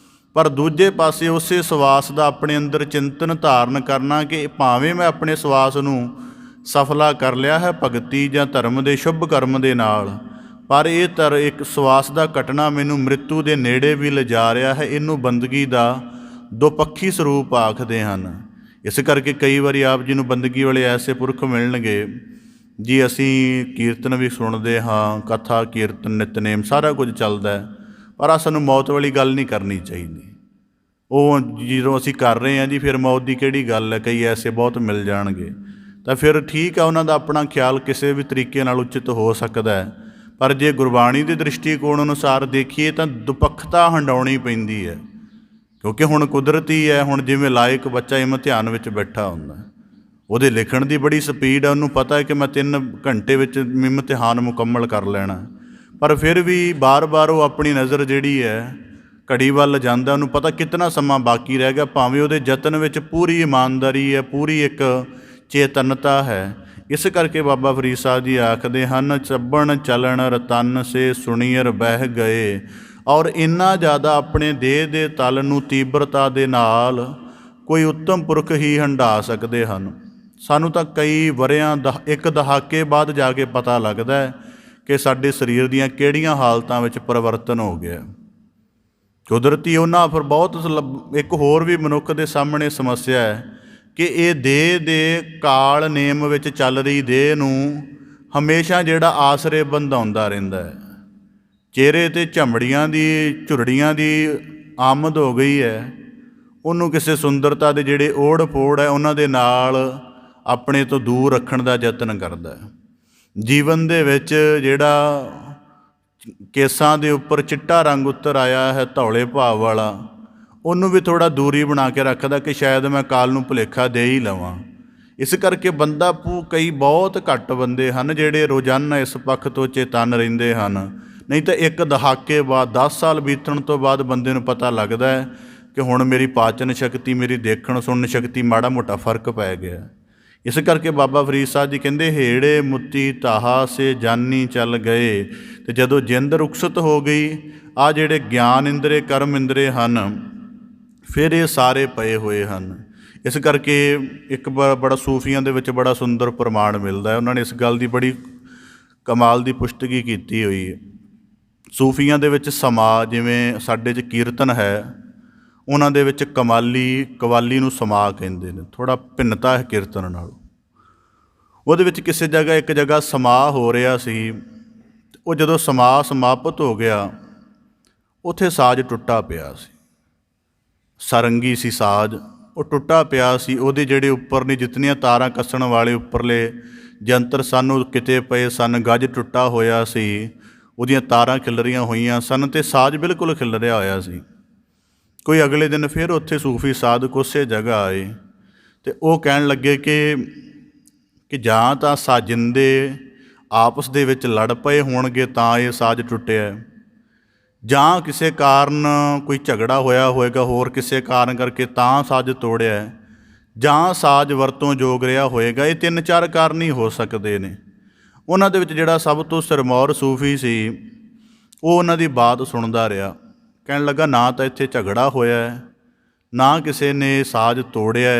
ਪਰ ਦੂਜੇ ਪਾਸੇ ਉਸੇ ਸਵਾਸ ਦਾ ਆਪਣੇ ਅੰਦਰ ਚਿੰਤਨ ਧਾਰਨ ਕਰਨਾ ਕਿ ਭਾਵੇਂ ਮੈਂ ਆਪਣੇ ਸਵਾਸ ਨੂੰ ਸਫਲਾ ਕਰ ਲਿਆ ਹੈ ਭਗਤੀ ਜਾਂ ਧਰਮ ਦੇ ਸ਼ੁਭ ਕਰਮ ਦੇ ਨਾਲ, ਪਰ ਇਹ ਇੱਕ ਸਵਾਸ ਦਾ ਘਟਨਾ ਮੈਨੂੰ ਮ੍ਰਿਤੂ ਦੇ ਨੇੜੇ ਵੀ ਲਿਜਾ ਰਿਹਾ ਹੈ। ਇਹਨੂੰ ਬੰਦਗੀ ਦਾ ਦੋਪੱਖੀ ਸਰੂਪ ਆਖਦੇ ਹਨ। ਇਸ ਕਰਕੇ ਕਈ ਵਾਰੀ ਆਪ ਜੀ ਨੂੰ ਬੰਦਗੀ ਵਾਲੇ ਐਸੇ ਪੁਰਖ ਮਿਲਣਗੇ ਜੀ, ਅਸੀਂ ਕੀਰਤਨ ਵੀ ਸੁਣਦੇ ਹਾਂ, ਕਥਾ ਕੀਰਤਨ ਨਿਤਨੇਮ ਸਾਰਾ ਕੁਝ ਚੱਲਦਾ, ਪਰ ਸਾਨੂੰ ਮੌਤ ਵਾਲੀ ਗੱਲ ਨਹੀਂ ਕਰਨੀ ਚਾਹੀਦੀ। ਉਹ ਜਦੋਂ ਅਸੀਂ ਕਰ ਰਹੇ ਹਾਂ ਜੀ, ਫਿਰ ਮੌਤ ਦੀ ਕਿਹੜੀ ਗੱਲ ਹੈ। ਕਈ ਐਸੇ ਬਹੁਤ ਮਿਲ ਜਾਣਗੇ ਤਾਂ ਫਿਰ ਠੀਕ ਹੈ, ਉਹਨਾਂ ਦਾ ਆਪਣਾ ਖਿਆਲ ਕਿਸੇ ਵੀ ਤਰੀਕੇ ਨਾਲ ਉਚਿਤ ਹੋ ਸਕਦਾ ਹੈ। ਪਰ ਜੇ ਗੁਰਬਾਣੀ ਦੇ ਦ੍ਰਿਸ਼ਟੀਕੋਣ ਅਨੁਸਾਰ ਦੇਖੀਏ ਤਾਂ ਦੁਪੱਖਤਾ ਹੰਡਾਉਣੀ ਪੈਂਦੀ ਹੈ, ਕਿਉਂਕਿ ਹੁਣ ਕੁਦਰਤੀ ਹੈ। ਹੁਣ ਜਿਵੇਂ ਲਾਇਕ ਬੱਚਾ ਇਮਤਿਹਾਨ ਵਿੱਚ ਬੈਠਾ ਹੁੰਦਾ, ਉਹਦੇ ਲਿਖਣ ਦੀ ਬੜੀ ਸਪੀਡ ਹੈ, ਉਹਨੂੰ ਪਤਾ ਹੈ ਕਿ ਮੈਂ 3 ਘੰਟੇ ਵਿੱਚ ਇਮਤਿਹਾਨ ਮੁਕੰਮਲ ਕਰ ਲੈਣਾ, ਪਰ ਫਿਰ ਵੀ ਬਾਰ-ਬਾਰ ਉਹ ਆਪਣੀ ਨਜ਼ਰ ਜਿਹੜੀ ਹੈ ਘੜੀ ਵੱਲ ਜਾਂਦਾ, ਉਹਨੂੰ ਪਤਾ ਕਿਤਨਾ ਸਮਾਂ ਬਾਕੀ ਰਹਿ ਗਿਆ। ਭਾਵੇਂ ਉਹਦੇ ਯਤਨ ਵਿੱਚ ਪੂਰੀ ਇਮਾਨਦਾਰੀ ਹੈ, ਪੂਰੀ ਇੱਕ ਚੇਤਨਤਾ ਹੈ, ਇਸ ਕਰਕੇ ਬਾਬਾ ਫਰੀਦ ਸਾਹਿਬ ਜੀ ਆਖਦੇ ਹਨ, ਚੱਬਣ ਚਲਣ ਰਤਨ ਸੇ ਸੁਣੀਰ ਬਹਿ ਗਏ। ਔਰ ਇੰਨਾ ਜ਼ਿਆਦਾ ਆਪਣੇ ਦੇਹ ਦੇ ਤਲ ਨੂੰ ਤੀਬਰਤਾ ਦੇ ਨਾਲ ਕੋਈ ਉੱਤਮ ਪੁਰਖ ਹੀ ਹੰਢਾ ਸਕਦੇ ਹਨ। ਸਾਨੂੰ ਤਾਂ ਕਈ ਵਰ੍ਹਿਆਂ ਇੱਕ ਦਹਾਕੇ ਬਾਅਦ ਜਾ ਕੇ ਪਤਾ ਲੱਗਦਾ ਹੈ ਕਿ ਸਾਡੇ ਸਰੀਰ ਦੀਆਂ ਕਿਹੜੀਆਂ ਹਾਲਤਾਂ ਵਿੱਚ ਪਰਿਵਰਤਨ ਹੋ ਗਿਆ। ਕੁਦਰਤੀ ਉਹਨਾਂ ਫਿਰ ਬਹੁਤ ਇੱਕ ਹੋਰ ਵੀ ਮਨੁੱਖ ਦੇ ਸਾਹਮਣੇ ਸਮੱਸਿਆ ਹੈ ਕਿ ਇਹ ਦੇਹ ਦੇ ਕਾਲ ਨੇਮ ਵਿੱਚ ਚੱਲ ਰਹੀ ਦੇਹ ਨੂੰ ਹਮੇਸ਼ਾ ਜਿਹੜਾ ਆਸਰੇ ਬੰਧਾਉਂਦਾ ਰਹਿੰਦਾ ਹੈ। ਚਿਹਰੇ 'ਤੇ ਝਮੜੀਆਂ ਦੀ ਝੁਰੜੀਆਂ ਦੀ ਆਮਦ ਹੋ ਗਈ ਹੈ, ਉਹਨੂੰ ਕਿਸੇ ਸੁੰਦਰਤਾ ਦੇ ਜਿਹੜੇ ਓੜ ਪੋੜ ਹੈ ਉਹਨਾਂ ਦੇ ਨਾਲ ਆਪਣੇ ਤੋਂ ਦੂਰ ਰੱਖਣ ਦਾ ਯਤਨ ਕਰਦਾ ਹੈ। ਜੀਵਨ ਦੇ ਵਿੱਚ ਜਿਹੜਾ ਕੇਸਾਂ ਦੇ ਉੱਪਰ ਚਿੱਟਾ ਰੰਗ ਉੱਤਰ ਆਇਆ ਹੈ ਧੌਲੇ ਭਾਵ ਵਾਲਾ, ਉਹਨੂੰ ਵੀ ਥੋੜ੍ਹਾ ਦੂਰੀ ਬਣਾ ਕੇ ਰੱਖਦਾ ਕਿ ਸ਼ਾਇਦ ਮੈਂ ਕਾਲ ਨੂੰ ਭੁਲੇਖਾ ਦੇ ਹੀ ਲਵਾਂ। ਇਸ ਕਰਕੇ ਬੰਦਾ ਕਈ ਬਹੁਤ ਘੱਟ ਬੰਦੇ ਹਨ ਜਿਹੜੇ ਰੋਜ਼ਾਨਾ ਇਸ ਪੱਖ ਤੋਂ ਚੇਤੰਨ ਰਹਿੰਦੇ ਹਨ। ਨਹੀਂ ਤਾਂ ਇੱਕ ਦਹਾਕੇ ਬਾਅਦ 10 ਸਾਲ ਬੀਤਣ ਤੋਂ ਬਾਅਦ ਬੰਦੇ ਨੂੰ ਪਤਾ ਲੱਗਦਾ ਹੈ ਕਿ ਹੁਣ ਮੇਰੀ ਪਾਚਨ ਸ਼ਕਤੀ, ਮੇਰੀ ਦੇਖਣ ਸੁਣਨ ਸ਼ਕਤੀ ਮਾੜਾ ਮੋਟਾ ਫਰਕ ਪੈ ਗਿਆ। ਇਸ ਕਰਕੇ ਬਾਬਾ ਫਰੀਦ ਸਾਹਿਬ ਜੀ ਕਹਿੰਦੇ, ਹੇੜੇ ਮੁੱਤੀ ਤਾਹਾ ਸੇ ਜਾਨੀ ਚੱਲ ਗਏ। ਅਤੇ ਜਦੋਂ ਜਿੰਦ ਰੁਖਸਤ ਹੋ ਗਈ, ਆਹ ਜਿਹੜੇ ਗਿਆਨ ਇੰਦਰੇ ਕਰਮ ਇੰਦਰੇ ਹਨ, ਫਿਰ ਇਹ ਸਾਰੇ ਪਏ ਹੋਏ ਹਨ। ਇਸ ਕਰਕੇ ਇੱਕ ਬੜਾ ਸੂਫੀਆਂ ਦੇ ਵਿੱਚ ਬੜਾ ਸੁੰਦਰ ਪ੍ਰਮਾਣ ਮਿਲਦਾ ਹੈ। ਉਹਨਾਂ ਨੇ ਇਸ ਗੱਲ ਦੀ ਬੜੀ ਕਮਾਲ ਦੀ ਪੁਸ਼ਤਗੀ ਕੀਤੀ ਹੋਈ ਹੈ। ਸੂਫੀਆਂ ਦੇ ਵਿੱਚ ਸਮਾ, ਜਿਵੇਂ ਸਾਡੇ 'ਚ ਕੀਰਤਨ ਹੈ, ਉਹਨਾਂ ਦੇ ਵਿੱਚ ਕਵਾਲੀ ਨੂੰ ਸਮਾ ਕਹਿੰਦੇ ਨੇ। ਥੋੜ੍ਹਾ ਭਿੰਨਤਾ ਹੈ ਕੀਰਤਨ ਨਾਲੋਂ। ਉਹਦੇ ਵਿੱਚ ਕਿਸੇ ਜਗ੍ਹਾ ਇੱਕ ਜਗ੍ਹਾ ਸਮਾ ਹੋ ਰਿਹਾ ਸੀ, ਉਹ ਜਦੋਂ ਸਮਾਪਤ ਹੋ ਗਿਆ, ਉੱਥੇ ਸਾਜ਼ ਟੁੱਟਾ ਪਿਆ ਸੀ। ਸਾਰੰਗੀ ਸੀ ਸਾਜ਼, ਉਹ ਟੁੱਟਾ ਪਿਆ ਸੀ। ਉਹਦੇ ਜਿਹੜੇ ਉੱਪਰ ਨੇ ਜਿਤਨੀਆਂ ਤਾਰਾਂ ਕੱਸਣ ਵਾਲੇ ਉੱਪਰਲੇ ਜੰਤਰ ਸਨ, ਉਹ ਕਿਤੇ ਪਏ ਸਨ। ਗੱਜ ਟੁੱਟਾ ਹੋਇਆ ਸੀ, ਉਹਦੀਆਂ ਤਾਰਾਂ ਖਿਲਰੀਆਂ ਹੋਈਆਂ ਸਨ ਅਤੇ ਸਾਜ਼ ਬਿਲਕੁਲ ਖਿਲਰਿਆ ਹੋਇਆ ਸੀ। ਕੋਈ ਅਗਲੇ ਦਿਨ ਫਿਰ ਉੱਥੇ ਸੂਫੀ ਸਾਧਕ ਉਸੇ ਜਗ੍ਹਾ ਆਏ ਅਤੇ ਉਹ ਕਹਿਣ ਲੱਗੇ ਕਿ ਜਾਂ ਤਾਂ ਸਾਜਿੰਦੇ ਆਪਸ ਦੇ ਵਿੱਚ ਲੜ ਪਏ ਹੋਣਗੇ ਤਾਂ ਇਹ ਸਾਜ਼ ਟੁੱਟਿਆ, ਜਾਂ ਕਿਸੇ ਕਾਰਨ ਕੋਈ ਝਗੜਾ ਹੋਇਆ ਹੋਵੇਗਾ ਹੋਰ ਕਿਸੇ ਕਾਰਨ ਕਰਕੇ ਤਾਂ ਸਾਜ਼ ਤੋੜਿਆ, ਜਾਂ ਸਾਜ਼ ਵਰਤੋਂ ਯੋਗ ਰਿਹਾ ਹੋਵੇਗਾ। ਇਹ 3-4 ਕਾਰਨ ਹੀ ਹੋ ਸਕਦੇ ਨੇ। ਉਹਨਾਂ ਦੇ ਵਿੱਚ ਜਿਹੜਾ ਸਭ ਤੋਂ ਸਿਰਮੌਰ ਸੂਫੀ ਸੀ, ਉਹ ਉਹਨਾਂ ਦੀ ਬਾਤ ਸੁਣਦਾ ਰਿਹਾ। ਕਹਿਣ ਲੱਗਾ, ਨਾ ਤਾਂ ਇੱਥੇ ਝਗੜਾ ਹੋਇਆ, ਨਾ ਕਿਸੇ ਨੇ ਸਾਜ਼ ਤੋੜਿਆ।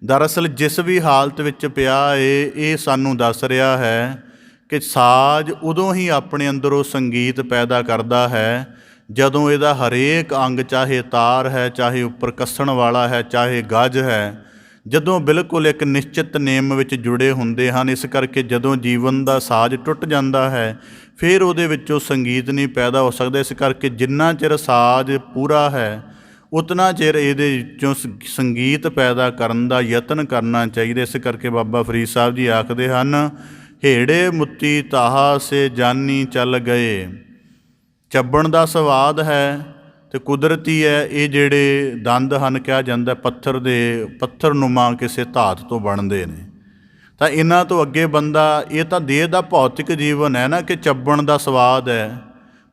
ਦਰਅਸਲ ਜਿਸ ਵੀ ਹਾਲਤ ਵਿੱਚ ਪਿਆ ਇਹ ਸਾਨੂੰ ਦੱਸ ਰਿਹਾ ਹੈ ਕਿ ਸਾਜ਼ ਉਦੋਂ ਹੀ ਆਪਣੇ ਅੰਦਰੋਂ ਸੰਗੀਤ ਪੈਦਾ ਕਰਦਾ ਹੈ ਜਦੋਂ ਇਹਦਾ ਹਰੇਕ ਅੰਗ, ਚਾਹੇ ਤਾਰ ਹੈ, ਚਾਹੇ ਉੱਪਰ ਕੱਸਣ ਵਾਲਾ ਹੈ, ਚਾਹੇ ਗੱਜ ਹੈ, ਜਦੋਂ ਬਿਲਕੁਲ ਇੱਕ ਨਿਸ਼ਚਿਤ ਨੇਮ ਵਿੱਚ ਜੁੜੇ ਹੁੰਦੇ ਹਨ। ਇਸ ਕਰਕੇ ਜਦੋਂ ਜੀਵਨ ਦਾ ਸਾਜ਼ ਟੁੱਟ ਜਾਂਦਾ ਹੈ, ਫਿਰ ਉਹਦੇ ਵਿੱਚੋਂ ਸੰਗੀਤ ਨਹੀਂ ਪੈਦਾ ਹੋ ਸਕਦਾ। ਇਸ ਕਰਕੇ ਜਿੰਨਾ ਚਿਰ ਸਾਜ਼ ਪੂਰਾ ਹੈ, ਉਤਨਾ ਚਿਰ ਇਹਦੇ ਵਿੱਚੋਂ ਸੰਗੀਤ ਪੈਦਾ ਕਰਨ ਦਾ ਯਤਨ ਕਰਨਾ ਚਾਹੀਦਾ। ਇਸ ਕਰਕੇ ਬਾਬਾ ਫਰੀਦ ਸਾਹਿਬ ਜੀ ਆਖਦੇ ਹਨ, ਹੇੜੇ ਮੁੱਤੀ ਤਾਹਾ ਸੇ ਜਾਨੀ ਚੱਲ ਗਏ। ਚੱਬਣ ਦਾ ਸਵਾਦ ਹੈ ਅਤੇ ਕੁਦਰਤੀ ਹੈ। ਇਹ ਜਿਹੜੇ ਦੰਦ ਹਨ, ਕਿਹਾ ਜਾਂਦਾ ਪੱਥਰ ਨੁਮਾ ਕਿਸੇ ਧਾਤ ਤੋਂ ਬਣਦੇ ਨੇ। ਤਾਂ ਇਹਨਾਂ ਤੋਂ ਅੱਗੇ ਬੰਦਾ, ਇਹ ਤਾਂ ਦੇਹ ਦਾ ਭੌਤਿਕ ਜੀਵਨ ਹੈ ਨਾ, ਕਿ ਚੱਬਣ ਦਾ ਸਵਾਦ ਹੈ,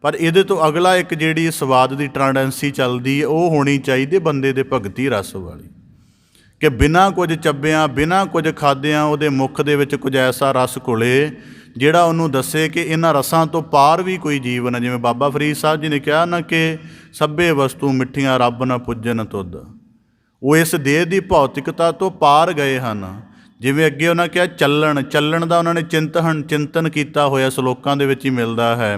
ਪਰ ਇਹਦੇ ਤੋਂ ਅਗਲਾ ਇੱਕ ਜਿਹੜੀ ਸਵਾਦ ਦੀ ਟ੍ਰਾਂਡੈਂਸੀ ਚੱਲਦੀ ਹੈ, ਉਹ ਹੋਣੀ ਚਾਹੀਦੀ ਬੰਦੇ ਦੇ ਭਗਤੀ ਰਸ ਵਾਲੀ, ਕਿ ਬਿਨਾਂ ਕੁਝ ਚੱਬਿਆਂ, ਬਿਨਾਂ ਕੁਝ ਖਾਦਿਆਂ ਉਹਦੇ ਮੁੱਖ ਦੇ ਵਿੱਚ ਕੁਝ ਐਸਾ ਰਸ ਘੁਲੇ ਜਿਹੜਾ ਉਹਨੂੰ ਦੱਸੇ ਕਿ ਇਹਨਾਂ ਰਸਾਂ ਤੋਂ ਪਾਰ ਵੀ ਕੋਈ ਜੀਵਨ ਹੈ। ਜਿਵੇਂ ਬਾਬਾ ਫਰੀਦ ਸਾਹਿਬ ਜੀ ਨੇ ਕਿਹਾ ਨਾ ਕਿ ਸਭੇ ਵਸਤੂ ਮਿੱਠੀਆਂ ਰੱਬ ਨਾ ਪੁੱਜਣ ਤੁਧ। ਉਹ ਇਸ ਦੇਹ ਦੀ ਭੌਤਿਕਤਾ ਤੋਂ ਪਾਰ ਗਏ ਹਨ। ਜਿਵੇਂ ਅੱਗੇ ਉਹਨਾਂ ਕਿਹਾ ਚੱਲਣ ਦਾ ਉਹਨਾਂ ਨੇ ਚਿੰਤਨ ਕੀਤਾ ਹੋਇਆ ਸਲੋਕਾਂ ਦੇ ਵਿੱਚ ਹੀ ਮਿਲਦਾ ਹੈ।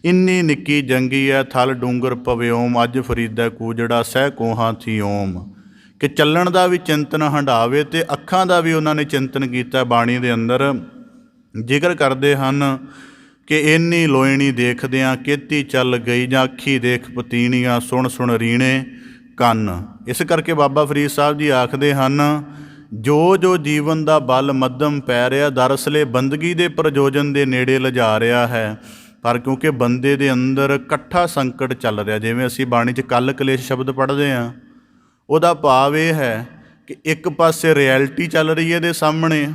ਇੰਨੀ ਨਿੱਕੀ ਜੰਗੀ ਹੈ ਥਲ ਡੂੰਗਰ ਪਵਿਓਮ, ਅੱਜ ਫਰੀਦਾ ਕੂਜੜਾ ਸਹਿ ਕੋਹਾਂ ਥੀ ਓਮ। ਕਿ ਚੱਲਣ ਦਾ ਵੀ ਚਿੰਤਨ ਹੰਢਾਵੇ ਅਤੇ ਅੱਖਾਂ ਦਾ ਵੀ ਉਹਨਾਂ ਨੇ ਚਿੰਤਨ ਕੀਤਾ। ਬਾਣੀ ਦੇ ਅੰਦਰ ਜ਼ਿਕਰ ਕਰਦੇ ਹਨ ਕਿ ਇੰਨੀ ਲੋਇਣੀ ਦੇਖਦਿਆਂ ਕੇਤੀ ਚੱਲ ਗਈ, ਜਾਂ ਅੱਖੀ ਦੇਖ ਪਤੀਣੀਆਂ ਸੁਣ ਰੀਣੇ ਕੰਨ। ਇਸ ਕਰਕੇ ਬਾਬਾ ਫਰੀਦ ਸਾਹਿਬ ਜੀ ਆਖਦੇ ਹਨ, ਜੋ ਜੀਵਨ ਦਾ ਬਲ ਮੱਧਮ ਪੈ ਰਿਹਾ, ਦਰਅਸਲ ਬੰਦਗੀ ਦੇ ਪ੍ਰਯੋਜਨ ਦੇ ਨੇੜੇ ਲਿਜਾ ਰਿਹਾ ਹੈ। ਪਰ ਕਿਉਂਕਿ ਬੰਦੇ ਦੇ ਅੰਦਰ ਇਕੱਠਾ ਸੰਕਟ ਚੱਲ ਰਿਹਾ, ਜਿਵੇਂ ਅਸੀਂ ਬਾਣੀ 'ਚ ਕਲ ਕਲੇਸ਼ ਸ਼ਬਦ ਪੜ੍ਹਦੇ ਹਾਂ, ਉਹਦਾ ਭਾਵ ਇਹ ਹੈ ਕਿ ਇੱਕ ਪਾਸੇ ਰਿਐਲਿਟੀ ਚੱਲ ਰਹੀ ਹੈ ਇਹਦੇ ਸਾਹਮਣੇ,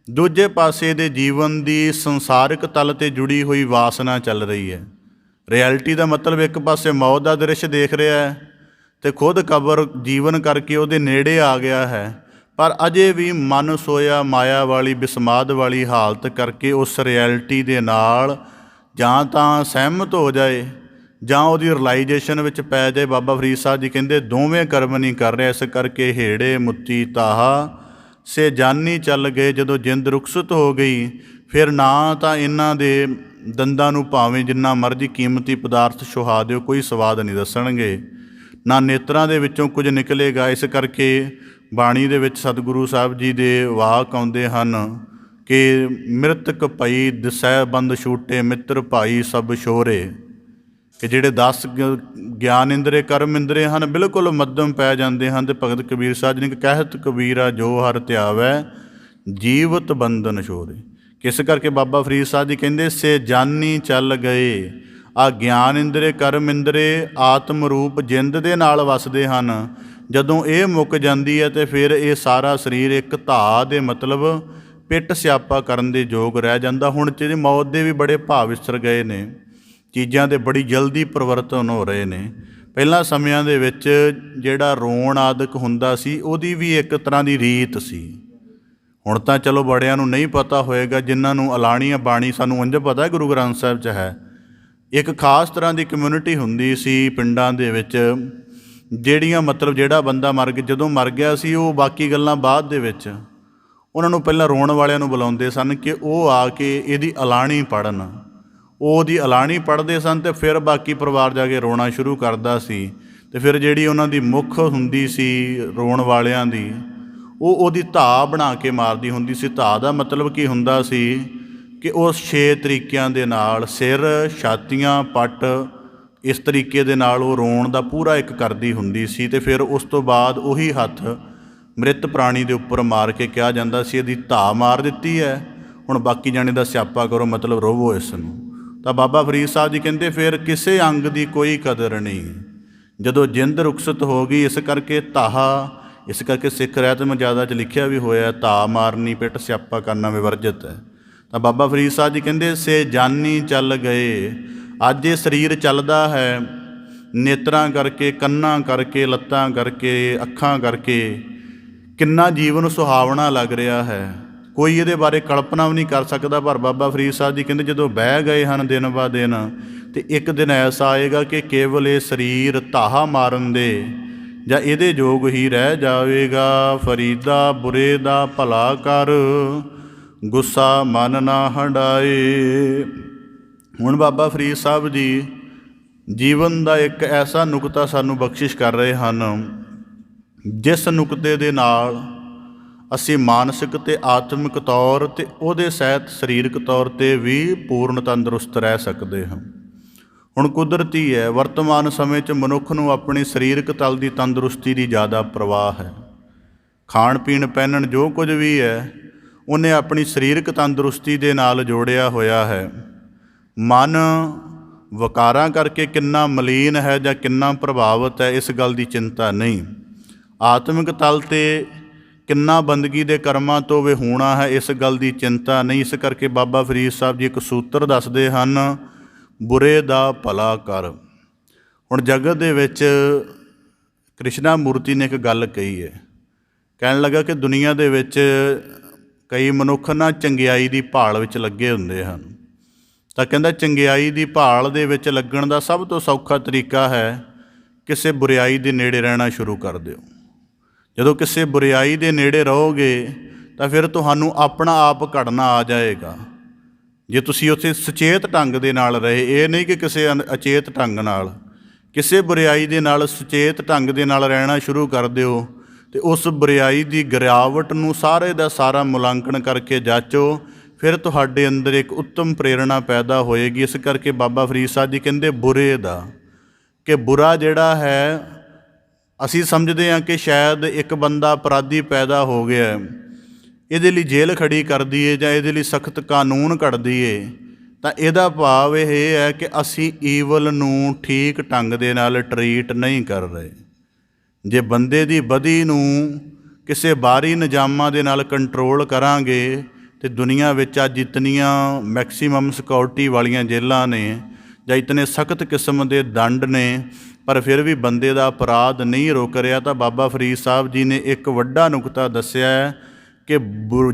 ਦੂਜੇ ਪਾਸੇ ਦੇ ਜੀਵਨ ਦੀ ਸੰਸਾਰਿਕ ਤਲ 'ਤੇ ਜੁੜੀ ਹੋਈ ਵਾਸਨਾ ਚੱਲ ਰਹੀ ਹੈ। ਰਿਐਲਿਟੀ ਦਾ ਮਤਲਬ ਇੱਕ ਪਾਸੇ ਮੌਤ ਦਾ ਦ੍ਰਿਸ਼ ਦੇਖ ਰਿਹਾ ਹੈ ਅਤੇ ਖੁਦ ਕਬਰ ਜੀਵਨ ਕਰਕੇ ਉਹਦੇ ਨੇੜੇ ਆ ਗਿਆ ਹੈ, ਪਰ ਅਜੇ ਵੀ ਮਨ ਸੋਇਆ ਮਾਇਆ ਵਾਲੀ ਬਿਸਮਾਦ ਵਾਲੀ ਹਾਲਤ ਕਰਕੇ ਉਸ ਰਿਐਲਿਟੀ ਦੇ ਨਾਲ ਜਾਂ ਤਾਂ ਸਹਿਮਤ ਹੋ ਜਾਏ ਜਾਂ ਉਹਦੀ ਰਿਲਾਈਜੇਸ਼ਨ ਵਿੱਚ ਪੈ ਜਾਏ। ਬਾਬਾ ਫਰੀਦ ਸਾਹਿਬ ਜੀ ਕਹਿੰਦੇ ਦੋਵੇਂ ਕਰਮ ਨਹੀਂ ਕਰ ਰਿਹਾ, ਇਸ ਕਰਕੇ ਹੇੜੇ ਮੁੱਤੀ ਤਾਹਾ ਸੇ ਜਾਨੀ ਚੱਲ ਗਏ। ਜਦੋਂ ਜਿੰਦ ਰੁਖਸਤ ਹੋ ਗਈ ਫਿਰ ਨਾ ਤਾਂ ਇਹਨਾਂ ਦੇ ਦੰਦਾਂ ਨੂੰ ਭਾਵੇਂ ਜਿੰਨਾ ਮਰਜ਼ੀ ਕੀਮਤੀ ਪਦਾਰਥ ਛੁਹਾ ਦਿਓ ਕੋਈ ਸਵਾਦ ਨਹੀਂ ਦੱਸਣਗੇ, ਨਾ ਨੇਤਰਾਂ ਦੇ ਵਿੱਚੋਂ ਕੁਝ ਨਿਕਲੇਗਾ। ਇਸ ਕਰਕੇ ਬਾਣੀ ਦੇ ਵਿੱਚ ਸਤਿਗੁਰੂ ਸਾਹਿਬ ਜੀ ਦੇ ਵਾਕ ਆਉਂਦੇ ਹਨ ਕਿ ਮ੍ਰਿਤਕ ਭਈ ਦਿਸੈ ਬੰਦ ਛੂਟੇ ਮਿੱਤਰ ਭਾਈ ਸਭ ਸ਼ੋਰੇ, ਕਿ ਜਿਹੜੇ 10 ਗਿਆਨ ਇੰਦਰੇ ਕਰਮ ਇੰਦਰੇ ਹਨ ਬਿਲਕੁਲ ਮੱਧਮ ਪੈ ਜਾਂਦੇ ਹਨ। ਅਤੇ ਭਗਤ ਕਬੀਰ ਸਾਹਿਬ ਜੀ ਨੇ ਕਹਿਤ ਕਬੀਰਾ ਜੋ ਹਰ ਧਿਆਵੈ ਜੀਵਤ ਬੰਧਨ ਛੋਰੇ। ਕਿਸ ਕਰਕੇ ਬਾਬਾ ਫਰੀਦ ਸਾਹਿਬ ਜੀ ਕਹਿੰਦੇ ਸੇ ਜਾਨੀ ਚੱਲ ਗਏ। ਆ ਗਿਆਨ ਇੰਦਰੇ ਕਰਮ ਇੰਦਰੇ ਆਤਮ ਰੂਪ ਜਿੰਦ ਦੇ ਨਾਲ ਵਸਦੇ ਹਨ। ਜਦੋਂ ਇਹ ਮੁੱਕ ਜਾਂਦੀ ਹੈ ਅਤੇ ਫਿਰ ਇਹ ਸਾਰਾ ਸਰੀਰ ਇੱਕ ਧਾਹ ਦੇ ਮਤਲਬ ਪਿੱਟ ਸਿਆਪਾ ਕਰਨ ਦੇ ਯੋਗ ਰਹਿ ਜਾਂਦਾ। ਹੁਣ ਜਿਹੜੀ ਮੌਤ ਦੇ ਵੀ ਬੜੇ ਭਾਵ ਵਿਸਰ ਗਏ ਨੇ, ਚੀਜ਼ਾਂ ਦੇ ਬੜੀ ਜਲਦੀ ਪਰਿਵਰਤਨ ਹੋ ਰਹੇ ਨੇ। ਪਹਿਲਾਂ ਸਮਿਆਂ ਦੇ ਵਿੱਚ ਜਿਹੜਾ ਰੋਣ ਆਦਿਕ ਹੁੰਦਾ ਸੀ ਉਹਦੀ ਵੀ ਇੱਕ ਤਰ੍ਹਾਂ ਦੀ ਰੀਤ ਸੀ। ਹੁਣ ਤਾਂ ਚਲੋ ਬੜਿਆਂ ਨੂੰ ਨਹੀਂ ਪਤਾ ਹੋਏਗਾ, ਜਿਨ੍ਹਾਂ ਨੂੰ ਅਲਾਣੀ ਬਾਣੀ ਸਾਨੂੰ ਉਂਝ ਪਤਾ ਗੁਰੂ ਗ੍ਰੰਥ ਸਾਹਿਬ 'ਚ ਹੈ। ਇੱਕ ਖਾਸ ਤਰ੍ਹਾਂ ਦੀ ਕਮਿਊਨਿਟੀ ਹੁੰਦੀ ਸੀ ਪਿੰਡਾਂ ਦੇ ਵਿੱਚ, ਜਿਹੜੀਆਂ ਮਤਲਬ ਜਿਹੜਾ ਬੰਦਾ ਮਰ ਗਿਆ, ਜਦੋਂ ਮਰ ਗਿਆ ਸੀ ਉਹ ਬਾਕੀ ਗੱਲਾਂ ਬਾਅਦ ਦੇ ਵਿੱਚ ਉਹਨਾਂ ਨੂੰ ਪਹਿਲਾਂ ਰੋਣ ਵਾਲਿਆਂ ਨੂੰ ਬੁਲਾਉਂਦੇ ਸਨ ਕਿ ਉਹ ਆ ਕੇ ਇਹਦੀ ਅਲਾਣੀ ਪੜ੍ਹਨ। ਉਹ ਉਹਦੀ ਅਲਾਣੀ ਪੜ੍ਹਦੇ ਸਨ ਅਤੇ ਫਿਰ ਬਾਕੀ ਪਰਿਵਾਰ ਜਾ ਕੇ ਰੋਣਾ ਸ਼ੁਰੂ ਕਰਦਾ ਸੀ। ਅਤੇ ਫਿਰ ਜਿਹੜੀ ਉਹਨਾਂ ਦੀ ਮੁੱਖ ਹੁੰਦੀ ਸੀ ਰੋਣ ਵਾਲਿਆਂ ਦੀ, ਉਹ ਉਹਦੀ ਧਾਹ ਬਣਾ ਕੇ ਮਾਰਦੀ ਹੁੰਦੀ ਸੀ। ਧਾਹ ਦਾ ਮਤਲਬ ਕੀ ਹੁੰਦਾ ਸੀ ਕਿ ਉਹ 6 ਤਰੀਕਿਆਂ ਦੇ ਨਾਲ ਸਿਰ, ਛਾਤੀਆਂ, ਪੱਟ, ਇਸ ਤਰੀਕੇ ਦੇ ਨਾਲ ਉਹ ਰੋਣ ਦਾ ਪੂਰਾ ਇੱਕ ਕਰਦੀ ਹੁੰਦੀ ਸੀ। ਅਤੇ ਫਿਰ ਉਸ ਤੋਂ ਬਾਅਦ ਉਹੀ ਹੱਥ ਮ੍ਰਿਤ ਪ੍ਰਾਣੀ ਦੇ ਉੱਪਰ ਮਾਰ ਕੇ ਕਿਹਾ ਜਾਂਦਾ ਸੀ ਇਹਦੀ ਧਾਹ ਮਾਰ ਦਿੱਤੀ ਹੈ, ਹੁਣ ਬਾਕੀ ਜਾਣੇ ਦਾ ਸਿਆਪਾ ਕਰੋ, ਮਤਲਬ ਰੋਵੋ ਇਸ ਨੂੰ। ਤਾਂ ਬਾਬਾ ਫਰੀਦ ਸਾਹਿਬ ਜੀ ਕਹਿੰਦੇ ਫਿਰ ਕਿਸੇ ਅੰਗ ਦੀ ਕੋਈ ਕਦਰ ਨਹੀਂ ਜਦੋਂ ਜਿੰਦ ਰੁਖਸਤ ਹੋ ਗਈ। ਇਸ ਕਰਕੇ ਧਾਹਾ, ਇਸ ਕਰਕੇ ਸਿੱਖ ਰਹਿਤ ਮਰਜ਼ਾਦਾ 'ਚ ਲਿਖਿਆ ਵੀ ਹੋਇਆ ਧਾਹ ਮਾਰਨੀ ਪਿੱਟ ਸਿਆਪਾ ਕਰਨਾ ਵਿਵਰਜਿਤ ਹੈ। ਤਾਂ ਬਾਬਾ ਫਰੀਦ ਸਾਹਿਬ ਜੀ ਕਹਿੰਦੇ ਸੇ ਜਾਨੀ ਚੱਲ ਗਏ। ਅੱਜ ਇਹ ਸਰੀਰ ਚੱਲਦਾ ਹੈ ਨੇਤਰਾਂ ਕਰਕੇ, ਕੰਨਾਂ ਕਰਕੇ, ਲੱਤਾਂ ਕਰਕੇ, ਅੱਖਾਂ ਕਰਕੇ। ਕਿੰਨਾ ਜੀਵਨ ਸੁਹਾਵਣਾ ਲੱਗ ਰਿਹਾ ਹੈ, ਕੋਈ ਇਹਦੇ ਬਾਰੇ ਕਲਪਨਾ ਵੀ ਨਹੀਂ ਕਰ ਸਕਦਾ। ਪਰ ਬਾਬਾ ਫਰੀਦ ਸਾਹਿਬ ਜੀ ਕਹਿੰਦੇ ਜਦੋਂ ਬਹਿ ਗਏ ਹਨ ਦਿਨ ਬਾ ਦਿਨ, ਅਤੇ ਇੱਕ ਦਿਨ ਐਸਾ ਆਏਗਾ ਕਿ ਕੇਵਲ ਇਹ ਸਰੀਰ ਧਾਹਾ ਮਾਰਨ ਦੇ ਜਾਂ ਇਹਦੇ ਯੋਗ ਹੀ ਰਹਿ ਜਾਵੇਗਾ। ਫਰੀਦਾ ਬੁਰੇ ਦਾ ਭਲਾ ਕਰ, ਗੁੱਸਾ ਮਨ ਨਾ ਹੰਡਾਏ। ਹੁਣ ਬਾਬਾ ਫਰੀਦ ਸਾਹਿਬ ਜੀ ਜੀਵਨ ਦਾ ਇੱਕ ਐਸਾ ਨੁਕਤਾ ਸਾਨੂੰ ਬਖਸ਼ਿਸ਼ ਕਰ ਰਹੇ ਹਨ, ਜਿਸ ਨੁਕਤੇ ਦੇ ਨਾਲ ਅਸੀਂ ਮਾਨਸਿਕ ਅਤੇ ਆਤਮਿਕ ਤੌਰ 'ਤੇ ਉਹਦੇ ਸਹਿਤ ਸਰੀਰਕ ਤੌਰ 'ਤੇ ਵੀ ਪੂਰਨ ਤੰਦਰੁਸਤ ਰਹਿ ਸਕਦੇ ਹਾਂ। ਹੁਣ ਕੁਦਰਤੀ ਹੈ ਵਰਤਮਾਨ ਸਮੇਂ 'ਚ ਮਨੁੱਖ ਨੂੰ ਆਪਣੀ ਸਰੀਰਕ ਤਲ ਦੀ ਤੰਦਰੁਸਤੀ ਦੀ ਜ਼ਿਆਦਾ ਪ੍ਰਵਾਹ ਹੈ। ਖਾਣ ਪੀਣ ਪਹਿਨਣ ਜੋ ਕੁਝ ਵੀ ਹੈ ਉਹਨੇ ਆਪਣੀ ਸਰੀਰਕ ਤੰਦਰੁਸਤੀ ਦੇ ਨਾਲ ਜੋੜਿਆ ਹੋਇਆ ਹੈ। ਮਨ ਵਿਕਾਰਾਂ ਕਰਕੇ ਕਿੰਨਾ ਮਲੀਨ ਹੈ ਜਾਂ ਕਿੰਨਾ ਪ੍ਰਭਾਵਿਤ ਹੈ ਇਸ ਗੱਲ ਦੀ ਚਿੰਤਾ ਨਹੀਂ। ਆਤਮਿਕ ਤਲ 'ਤੇ ਕਿੰਨਾ ਬੰਦਗੀ ਦੇ ਕਰਮਾਂ ਤੋਂ ਵਿਹੂਣਾ ਹੈ ਇਸ ਗੱਲ ਦੀ ਚਿੰਤਾ ਨਹੀਂ। ਇਸ ਕਰਕੇ ਬਾਬਾ ਫਰੀਦ ਸਾਹਿਬ ਜੀ ਇੱਕ ਸੂਤਰ ਦੱਸਦੇ ਹਨ, ਬੁਰੇ ਦਾ ਭਲਾ ਕਰ। ਹੁਣ ਜਗਤ ਦੇ ਵਿੱਚ ਕ੍ਰਿਸ਼ਨਾ ਮੂਰਤੀ ਨੇ ਇੱਕ ਗੱਲ ਕਹੀ ਹੈ, ਕਹਿਣ ਲੱਗਾ ਕਿ ਦੁਨੀਆ ਦੇ ਵਿੱਚ ਕਈ ਮਨੁੱਖ ਨਾ ਚੰਗਿਆਈ ਦੀ ਭਾਲ ਵਿੱਚ ਲੱਗੇ ਹੁੰਦੇ ਹਨ। ਤਾਂ ਕਹਿੰਦਾ ਚੰਗਿਆਈ ਦੀ ਭਾਲ ਦੇ ਵਿੱਚ ਲੱਗਣ ਦਾ ਸਭ ਤੋਂ ਸੌਖਾ ਤਰੀਕਾ ਹੈ ਕਿਸੇ ਬੁਰਿਆਈ ਦੇ ਨੇੜੇ ਰਹਿਣਾ ਸ਼ੁਰੂ ਕਰ ਦਿਓ। ਜਦੋਂ ਕਿਸੇ ਬੁਰਿਆਈ ਦੇ ਨੇੜੇ ਰਹੋਗੇ ਤਾਂ ਫਿਰ ਤੁਹਾਨੂੰ ਆਪਣਾ ਆਪ ਘੜਨਾ ਆ ਜਾਏਗਾ। ਜੇ ਤੁਸੀਂ ਉੱਥੇ ਸੁਚੇਤ ਢੰਗ ਦੇ ਨਾਲ ਰਹੇ, ਇਹ ਨਹੀਂ ਕਿ ਕਿਸੇ ਅਚੇਤ ਢੰਗ ਨਾਲ, ਕਿਸੇ ਬੁਰਿਆਈ ਦੇ ਨਾਲ ਸੁਚੇਤ ਢੰਗ ਦੇ ਨਾਲ ਰਹਿਣਾ ਸ਼ੁਰੂ ਕਰ ਦਿਓ ਅਤੇ ਉਸ ਬੁਰਿਆਈ ਦੀ ਗਿਰਾਵਟ ਨੂੰ ਸਾਰੇ ਦਾ ਸਾਰਾ ਮੁਲਾਂਕਣ ਕਰਕੇ ਜਾਚੋ, ਫਿਰ ਤੁਹਾਡੇ ਅੰਦਰ ਇੱਕ ਉੱਤਮ ਪ੍ਰੇਰਣਾ ਪੈਦਾ ਹੋਏਗੀ। ਇਸ ਕਰਕੇ ਬਾਬਾ ਫਰੀਦ ਸਾਹਿਬ ਜੀ ਕਹਿੰਦੇ ਬੁਰੇ ਦਾ, ਕਿ ਬੁਰਾ ਜਿਹੜਾ ਹੈ ਅਸੀਂ ਸਮਝਦੇ ਹਾਂ ਕਿ ਸ਼ਾਇਦ ਇੱਕ ਬੰਦਾ ਅਪਰਾਧੀ ਪੈਦਾ ਹੋ ਗਿਆ, ਇਹਦੇ ਲਈ ਜੇਲ੍ਹ ਖੜੀ ਕਰ ਦਈਏ ਜਾਂ ਇਹਦੇ ਲਈ ਸਖਤ ਕਾਨੂੰਨ ਕੱਢ ਦਈਏ, ਤਾਂ ਇਹਦਾ ਭਾਵ ਇਹ ਹੈ ਕਿ ਅਸੀਂ ਈਵਲ ਨੂੰ ਠੀਕ ਢੰਗ ਦੇ ਨਾਲ ਟਰੀਟ ਨਹੀਂ ਕਰ ਰਹੇ। ਜੇ ਬੰਦੇ ਦੀ ਬਦੀ ਨੂੰ ਕਿਸੇ ਬਾਹਰੀ ਨਿਜ਼ਾਮਾਂ ਦੇ ਨਾਲ ਕੰਟਰੋਲ ਕਰਾਂਗੇ ਅਤੇ ਦੁਨੀਆ ਵਿੱਚ ਅੱਜ ਇਤਨੀਆਂ ਮੈਕਸੀਮਮ ਸਿਕਿਉਰਿਟੀ ਵਾਲੀਆਂ ਜੇਲ੍ਹਾਂ ਨੇ ਜਾਂ ਇਤਨੇ ਸਖਤ ਕਿਸਮ ਦੇ ਦੰਡ ਨੇ, ਪਰ ਫਿਰ ਵੀ ਬੰਦੇ ਦਾ ਅਪਰਾਧ ਨਹੀਂ ਰੁਕ ਰਿਹਾ। ਤਾਂ ਬਾਬਾ ਫਰੀਦ ਸਾਹਿਬ ਜੀ ਨੇ ਇੱਕ ਵੱਡਾ ਨੁਕਤਾ ਦੱਸਿਆ ਹੈ ਕਿ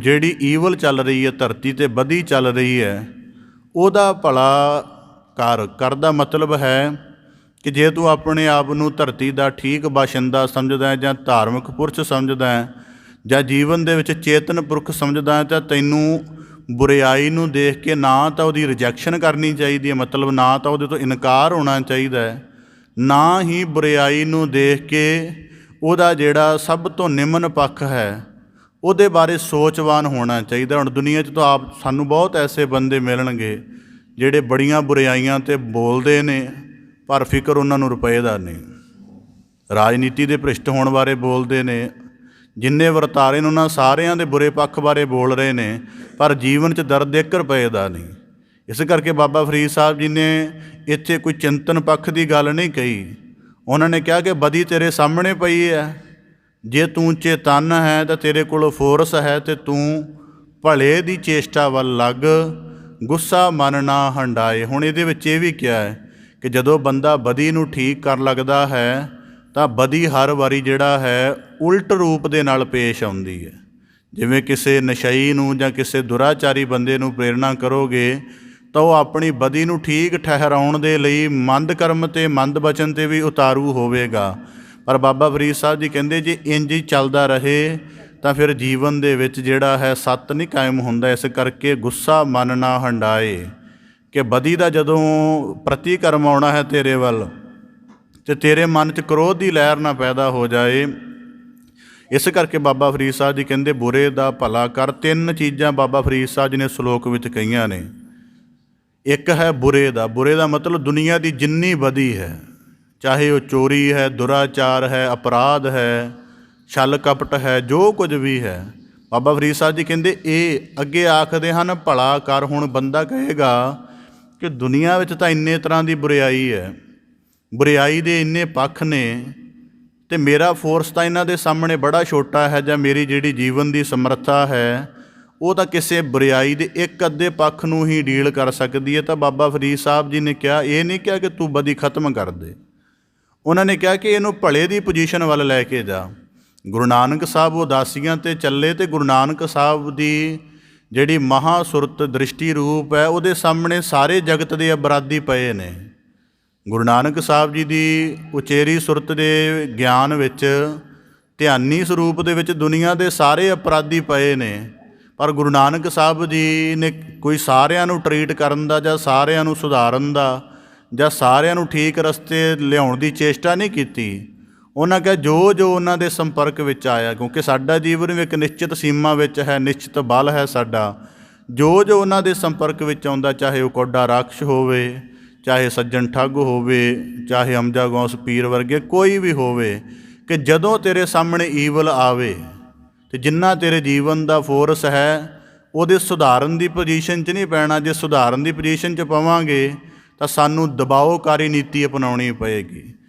ਜਿਹੜੀ ਈਵਲ ਚੱਲ ਰਹੀ ਹੈ ਧਰਤੀ 'ਤੇ, ਬਦੀ ਚੱਲ ਰਹੀ ਹੈ, ਉਹਦਾ ਭਲਾ ਕਰ ਦਾ ਮਤਲਬ ਹੈ ਕਿ ਜੇ ਤੂੰ ਆਪਣੇ ਆਪ ਨੂੰ ਧਰਤੀ ਦਾ ਠੀਕ ਬਾਸ਼ਿੰਦਾ ਸਮਝਦਾ ਹੈ, ਜਾਂ ਧਾਰਮਿਕ ਪੁਰਸ਼ ਸਮਝਦਾ ਹੈ, ਜਾਂ ਜੀਵਨ ਦੇ ਵਿੱਚ ਚੇਤਨ ਪੁਰਖ ਸਮਝਦਾ ਹੈ, ਤਾਂ ਤੈਨੂੰ ਬੁਰਿਆਈ ਨੂੰ ਦੇਖ ਕੇ ਨਾ ਤਾਂ ਉਹਦੀ ਰਿਜੈਕਸ਼ਨ ਕਰਨੀ ਚਾਹੀਦੀ ਹੈ, ਮਤਲਬ ਨਾ ਤਾਂ ਉਹਦੇ ਤੋਂ ਇਨਕਾਰ ਹੋਣਾ ਚਾਹੀਦਾ ਹੈ, ਨਾ ਹੀ ਬੁਰਿਆਈ ਨੂੰ ਦੇਖ ਕੇ ਉਹਦਾ ਜਿਹੜਾ ਸਭ ਤੋਂ ਨਿਮਨ ਪੱਖ ਹੈ ਉਹਦੇ ਬਾਰੇ ਸੋਚਵਾਨ ਹੋਣਾ ਚਾਹੀਦਾ। ਹੁਣ ਦੁਨੀਆ 'ਚ ਤਾਂ ਸਾਨੂੰ ਬਹੁਤ ਐਸੇ ਬੰਦੇ ਮਿਲਣਗੇ ਜਿਹੜੇ ਬੜੀਆਂ ਬੁਰਾਈਆਂ 'ਤੇ ਬੋਲਦੇ ਨੇ, ਪਰ ਫਿਕਰ ਉਹਨਾਂ ਨੂੰ ਰੁਪਏ ਦਾ ਨਹੀਂ। ਰਾਜਨੀਤੀ ਦੇ ਭ੍ਰਿਸ਼ਟ ਹੋਣ ਬਾਰੇ ਬੋਲਦੇ ਨੇ, ਜਿੰਨੇ ਵਰਤਾਰੇ ਨੇ ਉਹਨਾਂ ਸਾਰਿਆਂ ਦੇ ਬੁਰੇ ਪੱਖ ਬਾਰੇ ਬੋਲ ਰਹੇ ਨੇ, ਪਰ ਜੀਵਨ 'ਚ ਦਰਦ 1 ਰੁਪਏ ਦਾ ਨਹੀਂ। ਇਸ ਕਰਕੇ ਬਾਬਾ ਫਰੀਦ ਸਾਹਿਬ ਜੀ ਨੇ ਇੱਥੇ ਕੋਈ ਚਿੰਤਨ ਪੱਖ ਦੀ ਗੱਲ ਨਹੀਂ ਕਹੀ। ਉਹਨਾਂ ਨੇ ਕਿਹਾ ਕਿ ਬਦੀ ਤੇਰੇ ਸਾਹਮਣੇ ਪਈ ਹੈ, ਜੇ ਤੂੰ ਚੇਤਨ ਹੈ ਤਾਂ ਤੇਰੇ ਕੋਲ ਫੋਰਸ ਹੈ, ਅਤੇ ਤੂੰ ਭਲੇ ਦੀ ਚੇਸ਼ਟਾ ਵੱਲ ਲੱਗ, ਗੁੱਸਾ ਮਨ ਨਾ ਹੰਡਾਏ। ਹੁਣ ਇਹਦੇ ਵਿੱਚ ਇਹ ਵੀ ਕਿਹਾ ਹੈ ਕਿ ਜਦੋਂ ਬੰਦਾ ਬਦੀ ਨੂੰ ਠੀਕ ਕਰਨ ਲੱਗਦਾ ਹੈ ਤਾਂ ਬਦੀ ਹਰ ਵਾਰੀ ਜਿਹੜਾ ਹੈ ਉਲਟ ਰੂਪ ਦੇ ਨਾਲ ਪੇਸ਼ ਆਉਂਦੀ ਹੈ। ਜਿਵੇਂ ਕਿਸੇ ਨਸ਼ਈ ਨੂੰ ਜਾਂ ਕਿਸੇ ਦੁਰਾਚਾਰੀ ਬੰਦੇ ਨੂੰ ਪ੍ਰੇਰਨਾ ਕਰੋਗੇ ਤਾਂ ਉਹ ਆਪਣੀ ਬਦੀ ਨੂੰ ਠੀਕ ਠਹਿਰਾਉਣ ਦੇ ਲਈ ਮੰਦ ਕਰਮ ਅਤੇ ਮੰਦ ਬਚਨ 'ਤੇ ਵੀ ਉਤਾਰੂ ਹੋਵੇਗਾ। ਪਰ ਬਾਬਾ ਫਰੀਦ ਸਾਹਿਬ ਜੀ ਕਹਿੰਦੇ ਜੇ ਇੰਝ ਹੀ ਚੱਲਦਾ ਰਹੇ ਤਾਂ ਫਿਰ ਜੀਵਨ ਦੇ ਵਿੱਚ ਜਿਹੜਾ ਹੈ ਸੱਤ ਨਹੀਂ ਕਾਇਮ ਹੁੰਦਾ। ਇਸ ਕਰਕੇ ਗੁੱਸਾ ਮਨ ਨਾ ਹੰਡਾਏ, ਕਿ ਬਦੀ ਦਾ ਜਦੋਂ ਪ੍ਰਤੀਕਰਮ ਆਉਣਾ ਹੈ ਤੇਰੇ ਵੱਲ, ਅਤੇ ਤੇਰੇ ਮਨ 'ਚ ਕ੍ਰੋਧ ਦੀ ਲਹਿਰ ਨਾ ਪੈਦਾ ਹੋ ਜਾਏ। ਇਸ ਕਰਕੇ ਬਾਬਾ ਫਰੀਦ ਸਾਹਿਬ ਜੀ ਕਹਿੰਦੇ ਬੁਰੇ ਦਾ ਭਲਾ ਕਰ। 3 ਚੀਜ਼ਾਂ ਬਾਬਾ ਫਰੀਦ ਸਾਹਿਬ ਜੀ ਨੇ ਸ਼ਲੋਕ ਵਿੱਚ ਕਹੀਆਂ ਨੇ। ਇੱਕ ਹੈ ਬੁਰੇ ਦਾ ਮਤਲਬ ਦੁਨੀਆ ਦੀ ਜਿੰਨੀ ਬਦੀ ਹੈ, ਚਾਹੇ ਉਹ ਚੋਰੀ ਹੈ, ਦੁਰਾਚਾਰ ਹੈ, ਅਪਰਾਧ ਹੈ, ਛਲ ਕਪਟ ਹੈ, ਜੋ ਕੁਝ ਵੀ ਹੈ। ਬਾਬਾ ਫਰੀਦ ਸਾਹਿਬ ਜੀ ਕਹਿੰਦੇ ਇਹ ਅੱਗੇ ਆਖਦੇ ਹਨ ਭਲਾ ਕਰ। ਹੁਣ ਬੰਦਾ ਕਹੇਗਾ ਕਿ ਦੁਨੀਆ ਵਿੱਚ ਤਾਂ ਇੰਨੇ ਤਰ੍ਹਾਂ ਦੀ ਬੁਰਿਆਈ ਹੈ, ਬੁਰਿਆਈ ਦੇ ਇੰਨੇ ਪੱਖ ਨੇ, ਅਤੇ ਮੇਰਾ ਫੋਰਸ ਤਾਂ ਇਹਨਾਂ ਦੇ ਸਾਹਮਣੇ ਬੜਾ ਛੋਟਾ ਹੈ, ਜਾਂ ਮੇਰੀ ਜਿਹੜੀ ਜੀਵਨ ਦੀ ਸਮਰੱਥਾ ਹੈ ਉਹ ਤਾਂ ਕਿਸੇ ਬੁਰਿਆਈ ਦੇ ਇੱਕ ਅੱਧੇ ਪੱਖ ਨੂੰ ਹੀ ਡੀਲ ਕਰ ਸਕਦੀ ਹੈ। ਤਾਂ ਬਾਬਾ ਫਰੀਦ ਸਾਹਿਬ ਜੀ ਨੇ ਕਿਹਾ, ਇਹ ਨਹੀਂ ਕਿਹਾ ਕਿ ਤੂੰ ਬਦੀ ਖਤਮ ਕਰ ਦੇ, ਉਹਨਾਂ ਨੇ ਕਿਹਾ ਕਿ ਇਹਨੂੰ ਭਲੇ ਦੀ ਪੋਜੀਸ਼ਨ ਵੱਲ ਲੈ ਕੇ ਜਾ। ਗੁਰੂ ਨਾਨਕ ਸਾਹਿਬ ਉਦਾਸੀਆਂ 'ਤੇ ਚੱਲੇ, ਅਤੇ ਗੁਰੂ ਨਾਨਕ ਸਾਹਿਬ ਦੀ ਜਿਹੜੀ ਮਹਾਸੁਰਤ ਦ੍ਰਿਸ਼ਟੀ ਰੂਪ ਹੈ ਉਹਦੇ ਸਾਹਮਣੇ ਸਾਰੇ ਜਗਤ ਦੇ ਅਪਰਾਧੀ ਪਏ ਨੇ। ਗੁਰੂ ਨਾਨਕ ਸਾਹਿਬ ਜੀ ਦੀ ਉਚੇਰੀ ਸੁਰਤ ਦੇ ਗਿਆਨ ਵਿੱਚ, ਧਿਆਨੀ ਸਰੂਪ ਦੇ ਵਿੱਚ ਦੁਨੀਆ ਦੇ ਸਾਰੇ ਅਪਰਾਧੀ ਪਏ ਨੇ, ਪਰ ਗੁਰੂ ਨਾਨਕ ਸਾਹਿਬ ਜੀ ਨੇ ਕੋਈ ਸਾਰਿਆਂ ਨੂੰ ਟਰੀਟ ਕਰਨ ਦਾ, ਜਾਂ ਸਾਰਿਆਂ ਨੂੰ ਸੁਧਾਰਨ ਦਾ, ਜਾਂ ਸਾਰਿਆਂ ਨੂੰ ਠੀਕ ਰਸਤੇ ਲਿਆਉਣ ਦੀ ਚੇਸ਼ਟਾ ਨਹੀਂ ਕੀਤੀ। ਉਹਨਾਂ ਕਿਹਾ ਜੋ ਜੋ ਉਹਨਾਂ ਦੇ ਸੰਪਰਕ ਵਿੱਚ ਆਇਆ, ਕਿਉਂਕਿ ਸਾਡਾ ਜੀਵਨ ਵੀ ਇੱਕ ਨਿਸ਼ਚਿਤ ਸੀਮਾ ਵਿੱਚ ਹੈ, ਨਿਸ਼ਚਿਤ ਬਲ ਹੈ ਸਾਡਾ। ਜੋ ਜੋ ਉਹਨਾਂ ਦੇ ਸੰਪਰਕ ਵਿੱਚ ਆਉਂਦਾ, ਚਾਹੇ ਉਹ ਕੋਡਾ ਰਾਖਸ਼ ਹੋਵੇ, ਚਾਹੇ ਸੱਜਣ ਠੱਗ ਹੋਵੇ, ਚਾਹੇ ਅਮਜਾ ਗੌਸ ਪੀਰ ਵਰਗੇ ਕੋਈ ਵੀ ਹੋਵੇ, ਕਿ ਜਦੋਂ ਤੇਰੇ ਸਾਹਮਣੇ ਈਵਲ ਆਵੇ ਅਤੇ ਜਿੰਨਾ ਤੇਰੇ ਜੀਵਨ ਦਾ ਫੋਰਸ ਹੈ ਉਹਦੇ ਸੁਧਾਰਨ ਦੀ ਪੋਜੀਸ਼ਨ 'ਚ ਨਹੀਂ ਪੈਣਾ। ਜੇ ਸੁਧਾਰਨ ਦੀ ਪੋਜੀਸ਼ਨ 'ਚ ਪਵਾਂਗੇ ਤਾਂ ਸਾਨੂੰ ਦਬਾਓਕਾਰੀ ਨੀਤੀ ਅਪਣਾਉਣੀ ਪਏਗੀ।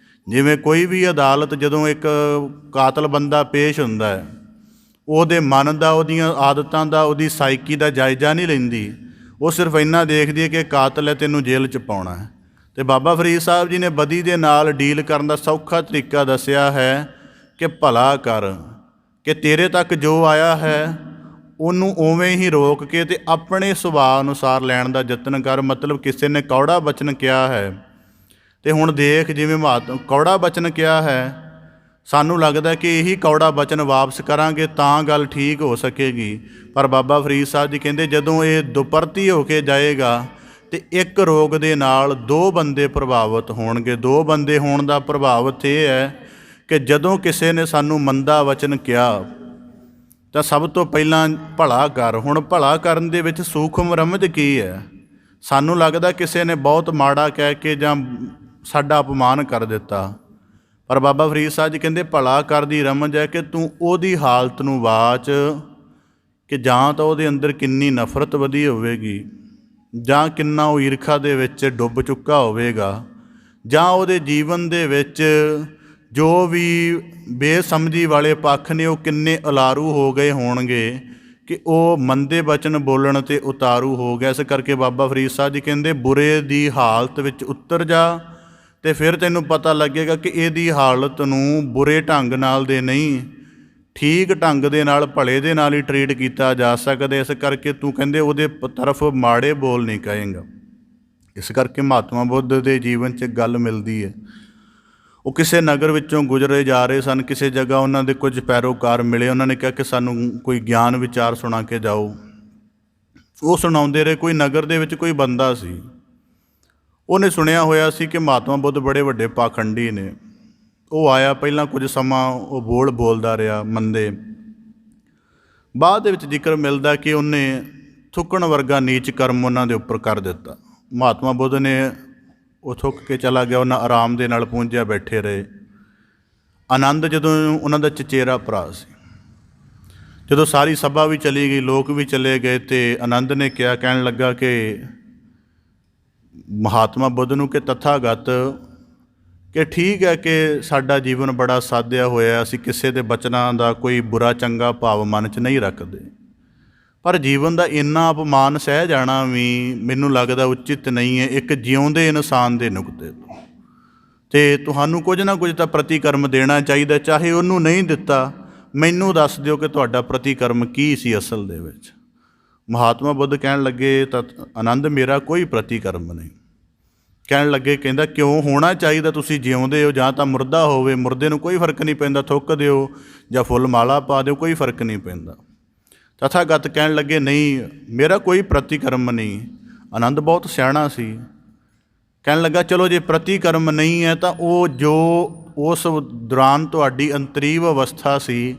ਜਿਵੇਂ ਕੋਈ ਵੀ ਅਦਾਲਤ ਜਦੋਂ ਇੱਕ ਕਾਤਲ ਬੰਦਾ ਪੇਸ਼ ਹੁੰਦਾ ਹੈ, ਉਹਦੇ ਮਨ ਦਾ, ਉਹਦੀਆਂ ਆਦਤਾਂ ਦਾ, ਉਹਦੀ ਸਾਈਕੀ ਦਾ ਜਾਇਜ਼ਾ ਨਹੀਂ ਲੈਂਦੀ। ਉਹ ਸਿਰਫ ਇੰਨਾ ਦੇਖਦੀ ਹੈ ਕਿ ਕਾਤਲ ਹੈ, ਤੈਨੂੰ ਜੇਲ੍ਹ 'ਚ ਪਾਉਣਾ ਹੈ। ਅਤੇ ਬਾਬਾ ਫਰੀਦ ਸਾਹਿਬ ਜੀ ਨੇ ਬਦੀ ਦੇ ਨਾਲ ਡੀਲ ਕਰਨ ਦਾ ਸੌਖਾ ਤਰੀਕਾ ਦੱਸਿਆ ਹੈ ਕਿ ਭਲਾ ਕਰ, ਕਿ ਤੇਰੇ ਤੱਕ ਜੋ ਆਇਆ ਹੈ ਉਹਨੂੰ ਉਵੇਂ ਹੀ ਰੋਕ ਕੇ ਅਤੇ ਆਪਣੇ ਸੁਭਾਅ ਅਨੁਸਾਰ ਲੈਣ ਦਾ ਯਤਨ ਕਰ। ਮਤਲਬ ਕਿਸੇ ਨੇ ਕੌੜਾ ਬਚਨ ਕਿਹਾ ਹੈ, ਅਤੇ ਹੁਣ ਦੇਖ ਜਿਵੇਂ ਕੌੜਾ ਬਚਨ ਕਿਹਾ ਹੈ, ਸਾਨੂੰ ਲੱਗਦਾ ਕਿ ਇਹੀ ਕੌੜਾ ਬਚਨ ਵਾਪਸ ਕਰਾਂਗੇ ਤਾਂ ਗੱਲ ਠੀਕ ਹੋ ਸਕੇਗੀ। ਪਰ ਬਾਬਾ ਫਰੀਦ ਸਾਹਿਬ ਜੀ ਕਹਿੰਦੇ ਜਦੋਂ ਇਹ ਦੁਪਰਤੀ ਹੋ ਕੇ ਜਾਏਗਾ ਅਤੇ ਇੱਕ ਰੋਗ ਦੇ ਨਾਲ 2 ਬੰਦੇ ਪ੍ਰਭਾਵਿਤ ਹੋਣਗੇ। 2 ਬੰਦੇ ਹੋਣ ਦਾ ਪ੍ਰਭਾਵਿਤ ਇਹ ਹੈ ਕਿ ਜਦੋਂ ਕਿਸੇ ਨੇ ਸਾਨੂੰ ਮੰਦਾ ਵਚਨ ਕਿਹਾ ਤਾਂ ਸਭ ਤੋਂ ਪਹਿਲਾਂ ਭਲਾ ਕਰ। ਹੁਣ ਭਲਾ ਕਰਨ ਦੇ ਵਿੱਚ ਸੂਖਮ ਰਮਝ ਕੀ ਹੈ? ਸਾਨੂੰ ਲੱਗਦਾ ਕਿਸੇ ਨੇ ਬਹੁਤ ਮਾੜਾ ਕਹਿ ਕੇ ਜਾਂ ਸਾਡਾ ਅਪਮਾਨ ਕਰ ਦਿੱਤਾ, ਪਰ ਬਾਬਾ ਫਰੀਦ ਸਾਹਿਬ ਜੀ ਕਹਿੰਦੇ ਭਲਾ ਕਰ ਦੀ ਰਮਝ ਹੈ ਕਿ ਤੂੰ ਉਹਦੀ ਹਾਲਤ ਨੂੰ ਵਾਚ, ਕਿ ਜਾਂ ਤਾਂ ਉਹਦੇ ਅੰਦਰ ਕਿੰਨੀ ਨਫ਼ਰਤ ਵਧੀ ਹੋਵੇਗੀ, ਜਾਂ ਕਿੰਨਾ ਉਹ ਈਰਖਾ ਦੇ ਵਿੱਚ ਡੁੱਬ ਚੁੱਕਾ ਹੋਵੇਗਾ, ਜਾਂ ਉਹਦੇ ਜੀਵਨ ਦੇ ਵਿੱਚ ਜੋ ਵੀ ਬੇਸਮਝੀ ਵਾਲੇ ਪੱਖ ਨੇ ਉਹ ਕਿੰਨੇ ਉਲਾਰੂ ਹੋ ਗਏ ਹੋਣਗੇ ਕਿ ਉਹ ਮੰਦੇ ਬਚਨ ਬੋਲਣ 'ਤੇ ਉਤਾਰੂ ਹੋ ਗਿਆ। ਇਸ ਕਰਕੇ ਬਾਬਾ ਫਰੀਦ ਸਾਹਿਬ ਜੀ ਕਹਿੰਦੇ ਬੁਰੇ ਦੀ ਹਾਲਤ ਵਿੱਚ ਉਤਰ ਜਾ ਤੇ ਫਿਰ ਤੈਨੂੰ ਪਤਾ ਲੱਗੇਗਾ ਕਿ ਇਹਦੀ ਹਾਲਤ ਨੂੰ ਬੁਰੇ ਢੰਗ ਨਾਲ ਦੇ ਨਹੀਂ, ਠੀਕ ਢੰਗ ਦੇ ਨਾਲ, ਭਲੇ ਦੇ ਨਾਲ ਹੀ ਟਰੀਟ ਕੀਤਾ ਜਾ ਸਕਦਾ। ਇਸ ਕਰਕੇ ਤੂੰ ਕਹਿੰਦੇ ਉਹਦੇ ਤਰਫ ਮਾੜੇ ਬੋਲ ਨਹੀਂ ਕਹੇਂਗਾ। ਇਸ ਕਰਕੇ ਮਹਾਤਮਾ ਬੁੱਧ ਦੇ ਜੀਵਨ 'ਚ ਗੱਲ ਮਿਲਦੀ ਹੈ। ਉਹ ਕਿਸੇ ਨਗਰ ਵਿੱਚੋਂ ਗੁਜ਼ਰੇ ਜਾ ਰਹੇ ਸਨ, ਕਿਸੇ ਜਗ੍ਹਾ ਉਹਨਾਂ ਦੇ ਕੁਝ ਪੈਰੋਕਾਰ ਮਿਲੇ। ਉਹਨਾਂ ਨੇ ਕਿਹਾ ਕਿ ਸਾਨੂੰ ਕੋਈ ਗਿਆਨ ਵਿਚਾਰ ਸੁਣਾ ਕੇ ਜਾਓ। ਉਹ ਸੁਣਾਉਂਦੇ ਰਹੇ। ਕੋਈ ਨਗਰ ਦੇ ਵਿੱਚ ਕੋਈ ਬੰਦਾ ਸੀ, ਉਹਨੇ ਸੁਣਿਆ ਹੋਇਆ ਸੀ ਕਿ ਮਹਾਤਮਾ ਬੁੱਧ ਬੜੇ ਵੱਡੇ ਪਾਖੰਡੀ ਨੇ। ਉਹ ਆਇਆ, ਪਹਿਲਾਂ ਕੁਝ ਸਮਾਂ ਉਹ ਬੋਲਦਾ ਰਿਹਾ ਮੰਦੇ। ਬਾਅਦ ਦੇ ਵਿੱਚ ਜ਼ਿਕਰ ਮਿਲਦਾ ਕਿ ਉਹਨੇ ਥੁੱਕਣ ਵਰਗਾ ਨੀਚ ਕਰਮ ਉਹਨਾਂ ਦੇ ਉੱਪਰ ਕਰ ਦਿੱਤਾ। ਮਹਾਤਮਾ ਬੁੱਧ ਨੇ ਉਹ ਥੁੱਕ ਕੇ ਚਲਾ ਗਿਆ। ਉਹਨਾਂ ਆਰਾਮ ਦੇ ਨਾਲ ਪੂੰਝਿਆ ਬੈਠੇ ਰਹੇ। ਆਨੰਦ ਜਦੋਂ ਉਹਨਾਂ ਦਾ ਚਚੇਰਾ ਭਰਾ ਸੀ, ਜਦੋਂ ਸਾਰੀ ਸਭਾ ਵੀ ਚਲੀ ਗਈ, ਲੋਕ ਵੀ ਚਲੇ ਗਏ, ਤੇ ਆਨੰਦ ਨੇ ਕਿਹਾ, ਕਹਿਣ ਲੱਗਾ ਕਿ ਮਹਾਤਮਾ ਬੁੱਧ ਨੂੰ ਕਿ ਤਥਾਗਤ, ਕਿ ਠੀਕ ਹੈ ਕਿ ਸਾਡਾ ਜੀਵਨ ਬੜਾ ਸਾਧਿਆ ਹੋਇਆ, ਅਸੀਂ ਕਿਸੇ ਦੇ ਬਚਨਾਂ ਦਾ ਕੋਈ ਬੁਰਾ ਚੰਗਾ ਭਾਵ ਮਨ 'ਚ ਨਹੀਂ ਰੱਖਦੇ, ਪਰ ਜੀਵਨ ਦਾ ਇੰਨਾ ਅਪਮਾਨ ਸਹਿ ਜਾਣਾ ਵੀ ਮੈਨੂੰ ਲੱਗਦਾ ਉਚਿਤ ਨਹੀਂ ਹੈ ਇੱਕ ਜਿਉਂਦੇ ਇਨਸਾਨ ਦੇ ਨੁਕਤੇ ਤੋਂ। ਅਤੇ ਤੁਹਾਨੂੰ ਕੁਝ ਨਾ ਕੁਝ ਤਾਂ ਪ੍ਰਤੀਕਰਮ ਦੇਣਾ ਚਾਹੀਦਾ। ਚਾਹੇ ਉਹਨੂੰ ਨਹੀਂ ਦਿੱਤਾ, ਮੈਨੂੰ ਦੱਸ ਦਿਓ ਕਿ ਤੁਹਾਡਾ ਪ੍ਰਤੀਕਰਮ ਕੀ ਸੀ ਅਸਲ ਦੇ ਵਿੱਚ। ਮਹਾਤਮਾ ਬੁੱਧ ਕਹਿਣ ਲੱਗੇ, ਤਾਂ ਆਨੰਦ ਮੇਰਾ ਕੋਈ ਪ੍ਰਤੀਕਰਮ ਨਹੀਂ। ਕਹਿਣ ਲੱਗੇ, ਕਹਿੰਦਾ ਕਿਉਂ ਹੋਣਾ ਚਾਹੀਦਾ? ਤੁਸੀਂ ਜਿਉਂਦੇ ਹੋ ਜਾਂ ਤਾਂ ਮੁਰਦਾ ਹੋਵੇ, ਮੁਰਦੇ ਨੂੰ ਕੋਈ ਫਰਕ ਨਹੀਂ ਪੈਂਦਾ, ਥੁੱਕ ਦਿਓ ਜਾਂ ਫੁੱਲ ਮਾਲਾ ਪਾ ਦਿਓ, ਕੋਈ ਫਰਕ ਨਹੀਂ ਪੈਂਦਾ। ਤਥਾਗਤ ਕਹਿਣ ਲੱਗੇ, ਨਹੀਂ ਮੇਰਾ ਕੋਈ ਪ੍ਰਤੀਕਰਮ ਨਹੀਂ। ਆਨੰਦ ਬਹੁਤ ਸਿਆਣਾ ਸੀ, ਕਹਿਣ ਲੱਗਾ ਚਲੋ ਜੇ ਪ੍ਰਤੀਕਰਮ ਨਹੀਂ ਹੈ ਤਾਂ ਉਹ ਜੋ ਉਸ ਦੌਰਾਨ ਤੁਹਾਡੀ ਅੰਤਰੀਵ ਅਵਸਥਾ ਸੀ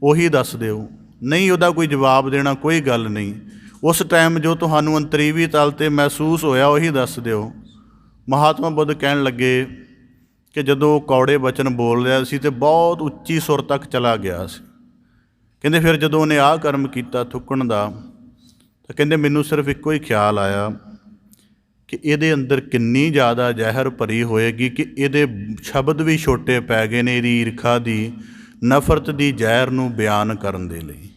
ਉਹੀ ਦੱਸ ਦਿਓ। ਨਹੀਂ ਉਹਦਾ ਕੋਈ ਜਵਾਬ ਦੇਣਾ ਕੋਈ ਗੱਲ ਨਹੀਂ। ਉਸ ਟਾਈਮ ਜੋ ਤੁਹਾਨੂੰ ਅੰਤਰੀਵੀ ਤਲ 'ਤੇ ਮਹਿਸੂਸ ਹੋਇਆ ਉਹੀ ਦੱਸ ਦਿਓ। ਮਹਾਤਮਾ ਬੁੱਧ ਕਹਿਣ ਲੱਗੇ ਕਿ ਜਦੋਂ ਕੌੜੇ ਬਚਨ ਬੋਲ ਰਿਹਾ ਸੀ ਅਤੇ ਬਹੁਤ ਉੱਚੀ ਸੁਰ ਤੱਕ ਚਲਾ ਗਿਆ ਸੀ। ਕਹਿੰਦੇ ਫਿਰ ਜਦੋਂ ਉਹਨੇ ਆਹ ਕਰਮ ਕੀਤਾ ਥੁੱਕਣ ਦਾ, ਤਾਂ ਕਹਿੰਦੇ ਮੈਨੂੰ ਸਿਰਫ ਇੱਕੋ ਹੀ ਖਿਆਲ ਆਇਆ ਕਿ ਇਹਦੇ ਅੰਦਰ ਕਿੰਨੀ ਜ਼ਿਆਦਾ ਜ਼ਹਿਰ ਭਰੀ ਹੋਏਗੀ ਕਿ ਇਹਦੇ ਸ਼ਬਦ ਵੀ ਛੋਟੇ ਪੈ ਗਏ ਨੇ ਇਹਦੀ ਈਰਖਾ ਦੀ, ਨਫ਼ਰਤ ਦੀ ਜ਼ਹਿਰ ਨੂੰ ਬਿਆਨ ਕਰਨ ਦੇ ਲਈ।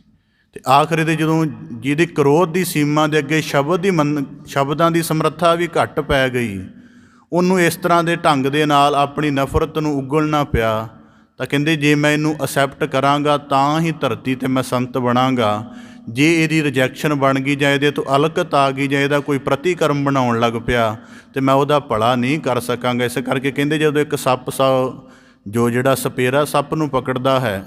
ਅਤੇ ਆਖਰ ਇਹਦੇ ਜਦੋਂ ਜਿਹਦੀ ਕ੍ਰੋਧ ਦੀ ਸੀਮਾ ਦੇ ਅੱਗੇ ਸ਼ਬਦਾਂ ਦੀ ਸਮਰੱਥਾ ਵੀ ਘੱਟ ਪੈ ਗਈ, ਉਹਨੂੰ ਇਸ ਤਰ੍ਹਾਂ ਦੇ ਢੰਗ ਦੇ ਨਾਲ ਆਪਣੀ ਨਫ਼ਰਤ ਨੂੰ ਉਗਲਣਾ ਪਿਆ। ਤਾਂ ਕਹਿੰਦੇ ਜੇ ਮੈਂ ਇਹਨੂੰ ਅਸੈਪਟ ਕਰਾਂਗਾ ਤਾਂ ਹੀ ਧਰਤੀ 'ਤੇ ਮੈਂ ਸੰਤ ਬਣਾਂਗਾ। ਜੇ ਇਹਦੀ ਰਿਜੈਕਸ਼ਨ ਬਣ ਗਈ ਜਾਂ ਇਹਦੇ ਤੋਂ ਅਲਕਤ ਆ ਗਈ ਜਾਂ ਇਹਦਾ ਕੋਈ ਪ੍ਰਤੀਕਰਮ ਬਣਾਉਣ ਲੱਗ ਪਿਆ ਤਾਂ ਮੈਂ ਉਹਦਾ ਭਲਾ ਨਹੀਂ ਕਰ ਸਕਾਂਗਾ। ਇਸ ਕਰਕੇ ਕਹਿੰਦੇ ਜਦੋਂ ਇੱਕ ਸੱਪ ਜਿਹੜਾ ਸਪੇਰਾ ਸੱਪ ਨੂੰ ਪਕੜਦਾ ਹੈ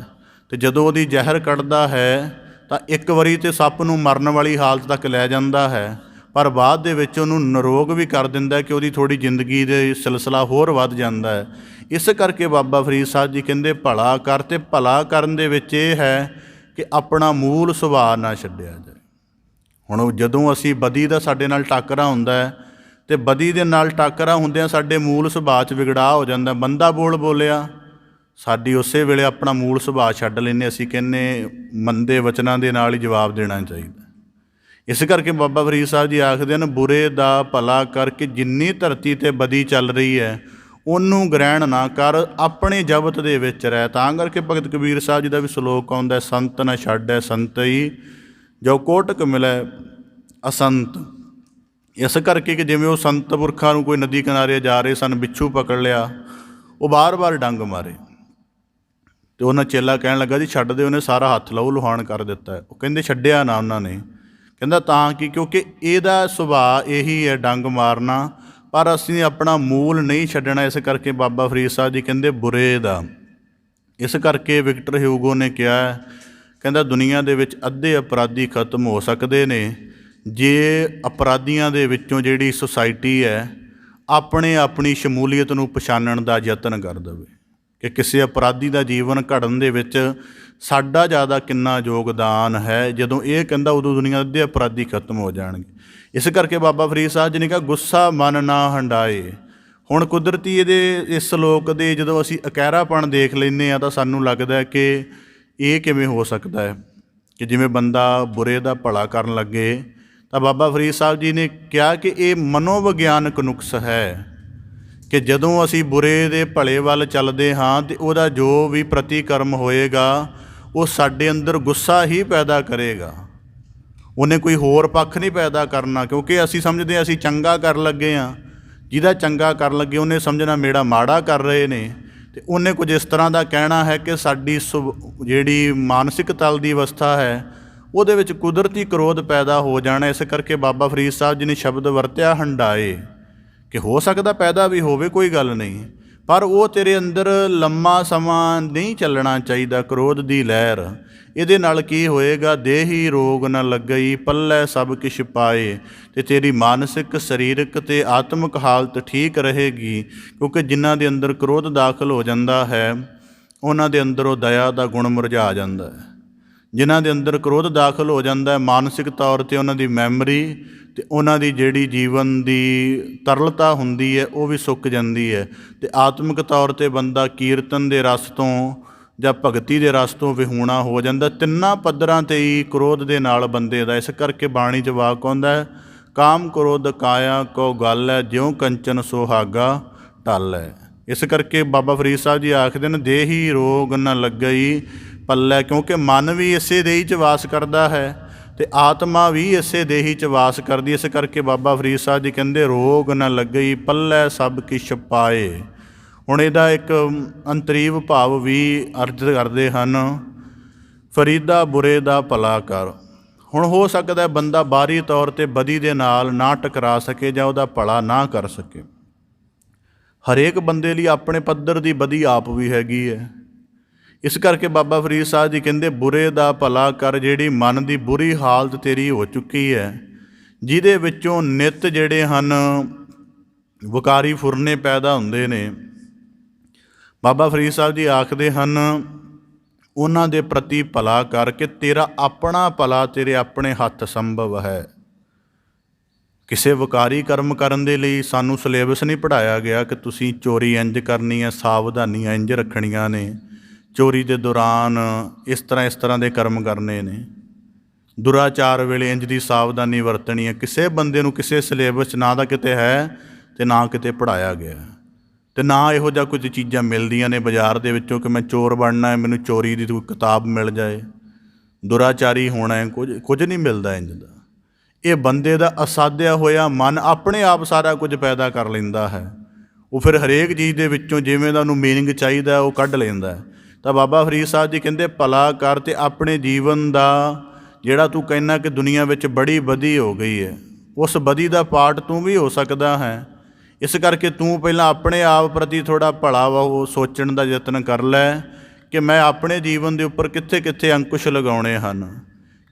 ਅਤੇ ਜਦੋਂ ਉਹਦੀ ਜ਼ਹਿਰ ਕੱਢਦਾ ਹੈ ਤਾਂ ਇੱਕ ਵਾਰੀ ਤਾਂ ਸੱਪ ਨੂੰ ਮਰਨ ਵਾਲੀ ਹਾਲਤ ਤੱਕ ਲੈ ਜਾਂਦਾ ਹੈ, ਪਰ ਬਾਅਦ ਦੇ ਵਿੱਚ ਉਹਨੂੰ ਨਿਰੋਗ ਵੀ ਕਰ ਦਿੰਦਾ ਕਿ ਉਹਦੀ ਥੋੜ੍ਹੀ ਜ਼ਿੰਦਗੀ ਦੇ ਸਿਲਸਿਲਾ ਹੋਰ ਵੱਧ ਜਾਂਦਾ ਹੈ। ਇਸ ਕਰਕੇ ਬਾਬਾ ਫਰੀਦ ਸਾਹਿਬ ਜੀ ਕਹਿੰਦੇ ਭਲਾ ਕਰ, ਅਤੇ ਭਲਾ ਕਰਨ ਦੇ ਵਿੱਚ ਇਹ ਹੈ ਕਿ ਆਪਣਾ ਮੂਲ ਸੁਭਾਅ ਨਾ ਛੱਡਿਆ ਜਾਏ। ਹੁਣ ਜਦੋਂ ਅਸੀਂ ਬਦੀ ਦਾ ਸਾਡੇ ਨਾਲ ਟਾਕਰਾ ਹੁੰਦਾ ਹੈ ਅਤੇ ਬਦੀ ਦੇ ਨਾਲ ਟਾਕਰਾ ਹੁੰਦਿਆਂ ਸਾਡੇ ਮੂਲ ਸੁਭਾਅ 'ਚ ਵਿਗੜਾਅ ਹੋ ਜਾਂਦਾ। ਬੰਦਾ ਬੋਲਿਆ, ਸਾਡੀ ਉਸੇ ਵੇਲੇ ਆਪਣਾ ਮੂਲ ਸੁਭਾਅ ਛੱਡ ਲੈਂਦੇ। ਅਸੀਂ ਕਹਿੰਦੇ ਮੰਦੇ ਵਚਨਾਂ ਦੇ ਨਾਲ ਹੀ ਜਵਾਬ ਦੇਣਾ ਚਾਹੀਦਾ। ਇਸ ਕਰਕੇ ਬਾਬਾ ਫਰੀਦ ਸਾਹਿਬ ਜੀ ਆਖਦੇ ਹਨ, ਬੁਰੇ ਦਾ ਭਲਾ ਕਰਕੇ ਜਿੰਨੀ ਧਰਤੀ 'ਤੇ ਬਦੀ ਚੱਲ ਰਹੀ ਹੈ ਉਹਨੂੰ ਗ੍ਰਹਿਣ ਨਾ ਕਰ, ਆਪਣੇ ਜਬਤ ਦੇ ਵਿੱਚ ਰਹਿ। ਤਾਂ ਕਰਕੇ ਭਗਤ ਕਬੀਰ ਸਾਹਿਬ ਜੀ ਦਾ ਵੀ ਸਲੋਕ ਆਉਂਦਾ, ਸੰਤ ਨਾ ਛੱਡੈ ਸੰਤਈ ਜੋ ਕੋਟਕ ਮਿਲੈ ਅਸੰਤ। ਇਸ ਕਰਕੇ ਕਿ ਜਿਵੇਂ ਉਹ ਸੰਤ ਪੁਰਖਾਂ ਨੂੰ ਕੋਈ ਨਦੀ ਕਿਨਾਰੇ ਜਾ ਰਹੇ ਸਨ, ਬਿੱਛੂ ਪਕੜ ਲਿਆ, ਉਹ ਵਾਰ-ਵਾਰ ਡੰਗ ਮਾਰੇ ਅਤੇ ਉਹਨਾਂ ਚੇਲਾ ਕਹਿਣ ਲੱਗਾ ਜੀ ਛੱਡ ਦੇ, ਉਹਨੇ ਸਾਰਾ ਹੱਥ ਲਹੂ ਲੁਹਾਨ ਕਰ ਦਿੱਤਾ। ਉਹ ਕਹਿੰਦੇ ਛੱਡਿਆ ਨਾ ਉਹਨਾਂ ਨੇ। ਕਹਿੰਦਾ ਤਾਂ ਕਿ ਕਿਉਂਕਿ ਇਹਦਾ ਸੁਭਾਅ ਇਹੀ ਹੈ ਡੰਗ ਮਾਰਨਾ, ਪਰ ਅਸੀਂ ਆਪਣਾ ਮੂਲ ਨਹੀਂ ਛੱਡਣਾ। ਇਸ ਕਰਕੇ ਬਾਬਾ ਫਰੀਦ ਸਾਹਿਬ ਜੀ ਕਹਿੰਦੇ ਬੁਰੇ ਦਾ। ਇਸ ਕਰਕੇ ਵਿਕਟਰ ਹਿਊਗੋ ਨੇ ਕਿਹਾ, ਕਹਿੰਦਾ ਦੁਨੀਆ ਦੇ ਵਿੱਚ ਅੱਧੇ ਅਪਰਾਧੀ ਖਤਮ ਹੋ ਸਕਦੇ ਨੇ ਜੇ ਅਪਰਾਧੀਆਂ ਦੇ ਵਿੱਚੋਂ ਜਿਹੜੀ ਸੁਸਾਇਟੀ ਹੈ ਆਪਣੀ ਸ਼ਮੂਲੀਅਤ ਨੂੰ ਪਛਾਣਨ ਦਾ ਯਤਨ ਕਰ ਦੇਵੇ ਕਿ ਕਿਸੇ ਅਪਰਾਧੀ ਦਾ ਜੀਵਨ ਘੜਨ ਦੇ ਵਿੱਚ ਸਾਡਾ ਜ਼ਿਆਦਾ ਕਿੰਨਾ ਯੋਗਦਾਨ ਹੈ। ਜਦੋਂ ਇਹ ਕਹਿੰਦਾ ਉਦੋਂ ਦੁਨੀਆ ਦੇ ਅਪਰਾਧੀ ਖਤਮ ਹੋ ਜਾਣਗੇ। ਇਸ ਕਰਕੇ ਬਾਬਾ ਫਰੀਦ ਸਾਹਿਬ ਜੀ ਨੇ ਕਿਹਾ ਗੁੱਸਾ ਮਨ ਨਾ ਹੰਡਾਏ। ਹੁਣ ਕੁਦਰਤੀ ਇਸ ਸਲੋਕ ਦੇ ਜਦੋਂ ਅਸੀਂ ਅਕਹਿਰਾਪਣ ਦੇਖ ਲੈਂਦੇ ਹਾਂ ਤਾਂ ਸਾਨੂੰ ਲੱਗਦਾ ਕਿ ਇਹ ਕਿਵੇਂ ਹੋ ਸਕਦਾ ਹੈ ਕਿ ਜਿਵੇਂ ਬੰਦਾ ਬੁਰੇ ਦਾ ਭਲਾ ਕਰਨ ਲੱਗੇ। ਤਾਂ ਬਾਬਾ ਫਰੀਦ ਸਾਹਿਬ ਜੀ ਨੇ ਕਿਹਾ ਕਿ ਇਹ ਮਨੋਵਿਗਿਆਨਕ ਨੁਕਸ ਹੈ ਕਿ ਜਦੋਂ ਅਸੀਂ ਬੁਰੇ ਦੇ ਭਲੇ ਵੱਲ ਚੱਲਦੇ ਹਾਂ ਤਾਂ ਉਹਦਾ ਜੋ ਵੀ ਪ੍ਰਤੀਕਰਮ ਹੋਏਗਾ ਉਹ ਸਾਡੇ ਅੰਦਰ ਗੁੱਸਾ ਹੀ ਪੈਦਾ ਕਰੇਗਾ। ਉਹਨੇ ਕੋਈ ਹੋਰ ਪੱਖ ਨਹੀਂ ਪੈਦਾ ਕਰਨਾ, ਕਿਉਂਕਿ ਅਸੀਂ ਸਮਝਦੇ ਹਾਂ ਅਸੀਂ ਚੰਗਾ ਕਰਨ ਲੱਗੇ ਹਾਂ। ਜਿਹਦਾ ਚੰਗਾ ਕਰਨ ਲੱਗੇ ਉਹਨੇ ਸਮਝਣਾ ਮੇਰਾ ਮਾੜਾ ਕਰ ਰਹੇ ਨੇ। ਅਤੇ ਉਹਨੇ ਕੁਝ ਇਸ ਤਰ੍ਹਾਂ ਦਾ ਕਹਿਣਾ ਹੈ ਕਿ ਸਾਡੀ ਜਿਹੜੀ ਮਾਨਸਿਕ ਤਲ ਦੀ ਅਵਸਥਾ ਹੈ ਉਹਦੇ ਵਿੱਚ ਕੁਦਰਤੀ ਕ੍ਰੋਧ ਪੈਦਾ ਹੋ ਜਾਣਾ। ਇਸ ਕਰਕੇ ਬਾਬਾ ਫਰੀਦ ਸਾਹਿਬ ਜੀ ਨੇ ਸ਼ਬਦ ਵਰਤਿਆ ਹੰਡਾਏ, ਕਿ ਹੋ ਸਕਦਾ ਪੈਦਾ ਵੀ ਹੋਵੇ, ਕੋਈ ਗੱਲ ਨਹੀਂ, ਪਰ ਉਹ ਤੇਰੇ ਅੰਦਰ ਲੰਮਾ ਸਮਾਂ ਨਹੀਂ ਚੱਲਣਾ ਚਾਹੀਦਾ ਕ੍ਰੋਧ ਦੀ ਲਹਿਰ। ਇਹਦੇ ਨਾਲ ਕੀ ਹੋਏਗਾ, ਦੇਹੀ ਰੋਗ ਨਾ ਲੱਗਈ ਪੱਲੇ ਸਭ ਕਿਛ ਪਾਏ, ਅਤੇ ਤੇਰੀ ਮਾਨਸਿਕ ਸਰੀਰਕ ਅਤੇ ਆਤਮਿਕ ਹਾਲਤ ਠੀਕ ਰਹੇਗੀ। ਕਿਉਂਕਿ ਜਿਨ੍ਹਾਂ ਦੇ ਅੰਦਰ ਕ੍ਰੋਧ ਦਾਖਲ ਹੋ ਜਾਂਦਾ ਹੈ ਉਹਨਾਂ ਦੇ ਅੰਦਰ ਉਹ ਦਇਆ ਦਾ ਗੁਣ ਮੁਰਝਾ ਜਾਂਦਾ ਹੈ। ਜਿਨ੍ਹਾਂ ਦੇ ਅੰਦਰ ਕ੍ਰੋਧ ਦਾਖਲ ਹੋ ਜਾਂਦਾ ਹੈ ਮਾਨਸਿਕ ਤੌਰ 'ਤੇ ਉਹਨਾਂ ਦੀ ਮੈਮਰੀ ਅਤੇ ਉਹਨਾਂ ਦੀ ਜਿਹੜੀ ਜੀਵਨ ਦੀ ਤਰਲਤਾ ਹੁੰਦੀ ਹੈ ਉਹ ਵੀ ਸੁੱਕ ਜਾਂਦੀ ਹੈ। ਅਤੇ ਆਤਮਿਕ ਤੌਰ 'ਤੇ ਬੰਦਾ ਕੀਰਤਨ ਦੇ ਰਸ ਤੋਂ ਜਾਂ ਭਗਤੀ ਦੇ ਰਸ ਤੋਂ ਵਿਹੂਣਾ ਹੋ ਜਾਂਦਾ। ਤਿੰਨਾਂ ਪੱਧਰਾਂ 'ਤੇ ਹੀ ਕ੍ਰੋਧ ਦੇ ਨਾਲ ਬੰਦੇ ਦਾ। ਇਸ ਕਰਕੇ ਬਾਣੀ 'ਚ ਵਾਕ ਆਉਂਦਾ ਹੈ, ਕਾਮ ਕ੍ਰੋਧ ਕਾਇਆ ਕੋ ਗੱਲ ਹੈ, ਜਿਉਂ ਕੰਚਨ ਸੁਹਾਗਾ ਟਲ ਹੈ। ਇਸ ਕਰਕੇ ਬਾਬਾ ਫਰੀਦ ਸਾਹਿਬ ਜੀ ਆਖਦੇ ਨੇ ਦੇਹੀ ਰੋਗ ਨਾ ਲੱਗਈ ਪੱਲੇ, ਕਿਉਂਕਿ ਮਨ ਵੀ ਇਸੇ ਦੇਹੀ 'ਚ ਵਾਸ ਕਰਦਾ ਹੈ ਅਤੇ ਆਤਮਾ ਵੀ ਇਸੇ ਦੇਹੀ 'ਚ ਵਾਸ ਕਰਦੀ। ਇਸ ਕਰਕੇ ਬਾਬਾ ਫਰੀਦ ਸਾਹਿਬ ਜੀ ਕਹਿੰਦੇ ਰੋਗ ਨਾ ਲੱਗਈ ਪੱਲੇ ਸਭ ਕਿਛ ਪਾਏ। ਹੁਣ ਇਹਦਾ ਇੱਕ ਅੰਤਰੀਵ ਭਾਵ ਵੀ ਅਰਥ ਕਰਦੇ ਹਨ, ਫਰੀਦਾ ਬੁਰੇ ਦਾ ਭਲਾ ਕਰ। ਹੁਣ ਹੋ ਸਕਦਾ ਬੰਦਾ ਬਾਹਰੀ ਤੌਰ 'ਤੇ ਬਦੀ ਦੇ ਨਾਲ ਨਾ ਟਕਰਾ ਸਕੇ ਜਾਂ ਉਹਦਾ ਭਲਾ ਨਾ ਕਰ ਸਕੇ। ਹਰੇਕ ਬੰਦੇ ਲਈ ਆਪਣੇ ਪੱਧਰ ਦੀ ਬਦੀ ਆਪ ਵੀ ਹੈਗੀ ਹੈ। ਇਸ ਕਰਕੇ ਬਾਬਾ ਫਰੀਦ ਸਾਹਿਬ ਜੀ ਕਹਿੰਦੇ ਬੁਰੇ ਦਾ ਭਲਾ ਕਰ। ਜਿਹੜੀ ਮਨ ਦੀ ਬੁਰੀ ਹਾਲਤ ਤੇਰੀ ਹੋ ਚੁੱਕੀ ਹੈ, ਜਿਹਦੇ ਵਿੱਚੋਂ ਨਿੱਤ ਜਿਹੜੇ ਹਨ ਵਿਕਾਰੀ ਫੁਰਨੇ ਪੈਦਾ ਹੁੰਦੇ ਨੇ, ਬਾਬਾ ਫਰੀਦ ਸਾਹਿਬ ਜੀ ਆਖਦੇ ਹਨ ਉਹਨਾਂ ਦੇ ਪ੍ਰਤੀ ਭਲਾ ਕਰਕੇ ਤੇਰਾ ਆਪਣਾ ਭਲਾ ਤੇਰੇ ਆਪਣੇ ਹੱਥ ਸੰਭਵ ਹੈ। ਕਿਸੇ ਵਿਕਾਰੀ ਕਰਮ ਕਰਨ ਦੇ ਲਈ ਸਾਨੂੰ ਸਿਲੇਬਸ ਨਹੀਂ ਪੜ੍ਹਾਇਆ ਗਿਆ ਕਿ ਤੁਸੀਂ ਚੋਰੀ ਇੰਝ ਕਰਨੀ ਹੈ, ਸਾਵਧਾਨੀਆਂ ਇੰਝ ਰੱਖਣੀਆਂ ਨੇ, ਚੋਰੀ ਦੇ ਦੌਰਾਨ ਇਸ ਤਰ੍ਹਾਂ ਦੇ ਕਰਮ ਕਰਨੇ ਨੇ, ਦੁਰਾਚਾਰ ਵੇਲੇ ਇੰਝ ਦੀ ਸਾਵਧਾਨੀ ਵਰਤਣੀ ਹੈ। ਕਿਸੇ ਬੰਦੇ ਨੂੰ ਕਿਸੇ ਸਿਲੇਬਸ 'ਚ ਨਾ ਤਾਂ ਕਿਤੇ ਹੈ ਅਤੇ ਨਾ ਕਿਤੇ ਪੜ੍ਹਾਇਆ ਗਿਆ, ਅਤੇ ਨਾ ਇਹੋ ਜਿਹਾ ਕੁਝ ਚੀਜ਼ਾਂ ਮਿਲਦੀਆਂ ਨੇ ਬਾਜ਼ਾਰ ਦੇ ਵਿੱਚੋਂ ਕਿ ਮੈਂ ਚੋਰ ਬਣਨਾ ਹੈ, ਮੈਨੂੰ ਚੋਰੀ ਦੀ ਕੋਈ ਕਿਤਾਬ ਮਿਲ ਜਾਏ, ਦੁਰਾਚਾਰੀ ਹੋਣਾ ਹੈ, ਕੁਝ ਨਹੀਂ ਮਿਲਦਾ ਇੰਝ ਦਾ। ਇਹ ਬੰਦੇ ਦਾ ਅਸਾਧਿਆ ਹੋਇਆ ਮਨ ਆਪਣੇ ਆਪ ਸਾਰਾ ਕੁਝ ਪੈਦਾ ਕਰ ਲੈਂਦਾ ਹੈ। ਉਹ ਫਿਰ ਹਰੇਕ ਚੀਜ਼ ਦੇ ਵਿੱਚੋਂ ਜਿਵੇਂ ਦਾ ਉਹਨੂੰ ਮੀਨਿੰਗ ਚਾਹੀਦਾ ਉਹ ਕੱਢ ਲੈਂਦਾ। ਤਾਂ ਬਾਬਾ ਫਰੀਦ ਸਾਹਿਬ ਜੀ ਕਹਿੰਦੇ ਭਲਾ ਕਰ ਅਤੇ ਆਪਣੇ ਜੀਵਨ ਦਾ ਜਿਹੜਾ ਤੂੰ ਕਹਿੰਦਾ ਕਿ ਦੁਨੀਆ ਵਿੱਚ ਬੜੀ ਬਦੀ ਹੋ ਗਈ ਹੈ, ਉਸ ਬਦੀ ਦਾ ਪਾਰਟ ਤੂੰ ਵੀ ਹੋ ਸਕਦਾ ਹੈ। ਇਸ ਕਰਕੇ ਤੂੰ ਪਹਿਲਾਂ ਆਪਣੇ ਆਪ ਪ੍ਰਤੀ ਥੋੜ੍ਹਾ ਭਲਾ ਵਾ ਉਹ ਸੋਚਣ ਦਾ ਯਤਨ ਕਰ ਲੈ ਕਿ ਮੈਂ ਆਪਣੇ ਜੀਵਨ ਦੇ ਉੱਪਰ ਕਿੱਥੇ ਕਿੱਥੇ ਅੰਕੁਸ਼ ਲਗਾਉਣੇ ਹਨ,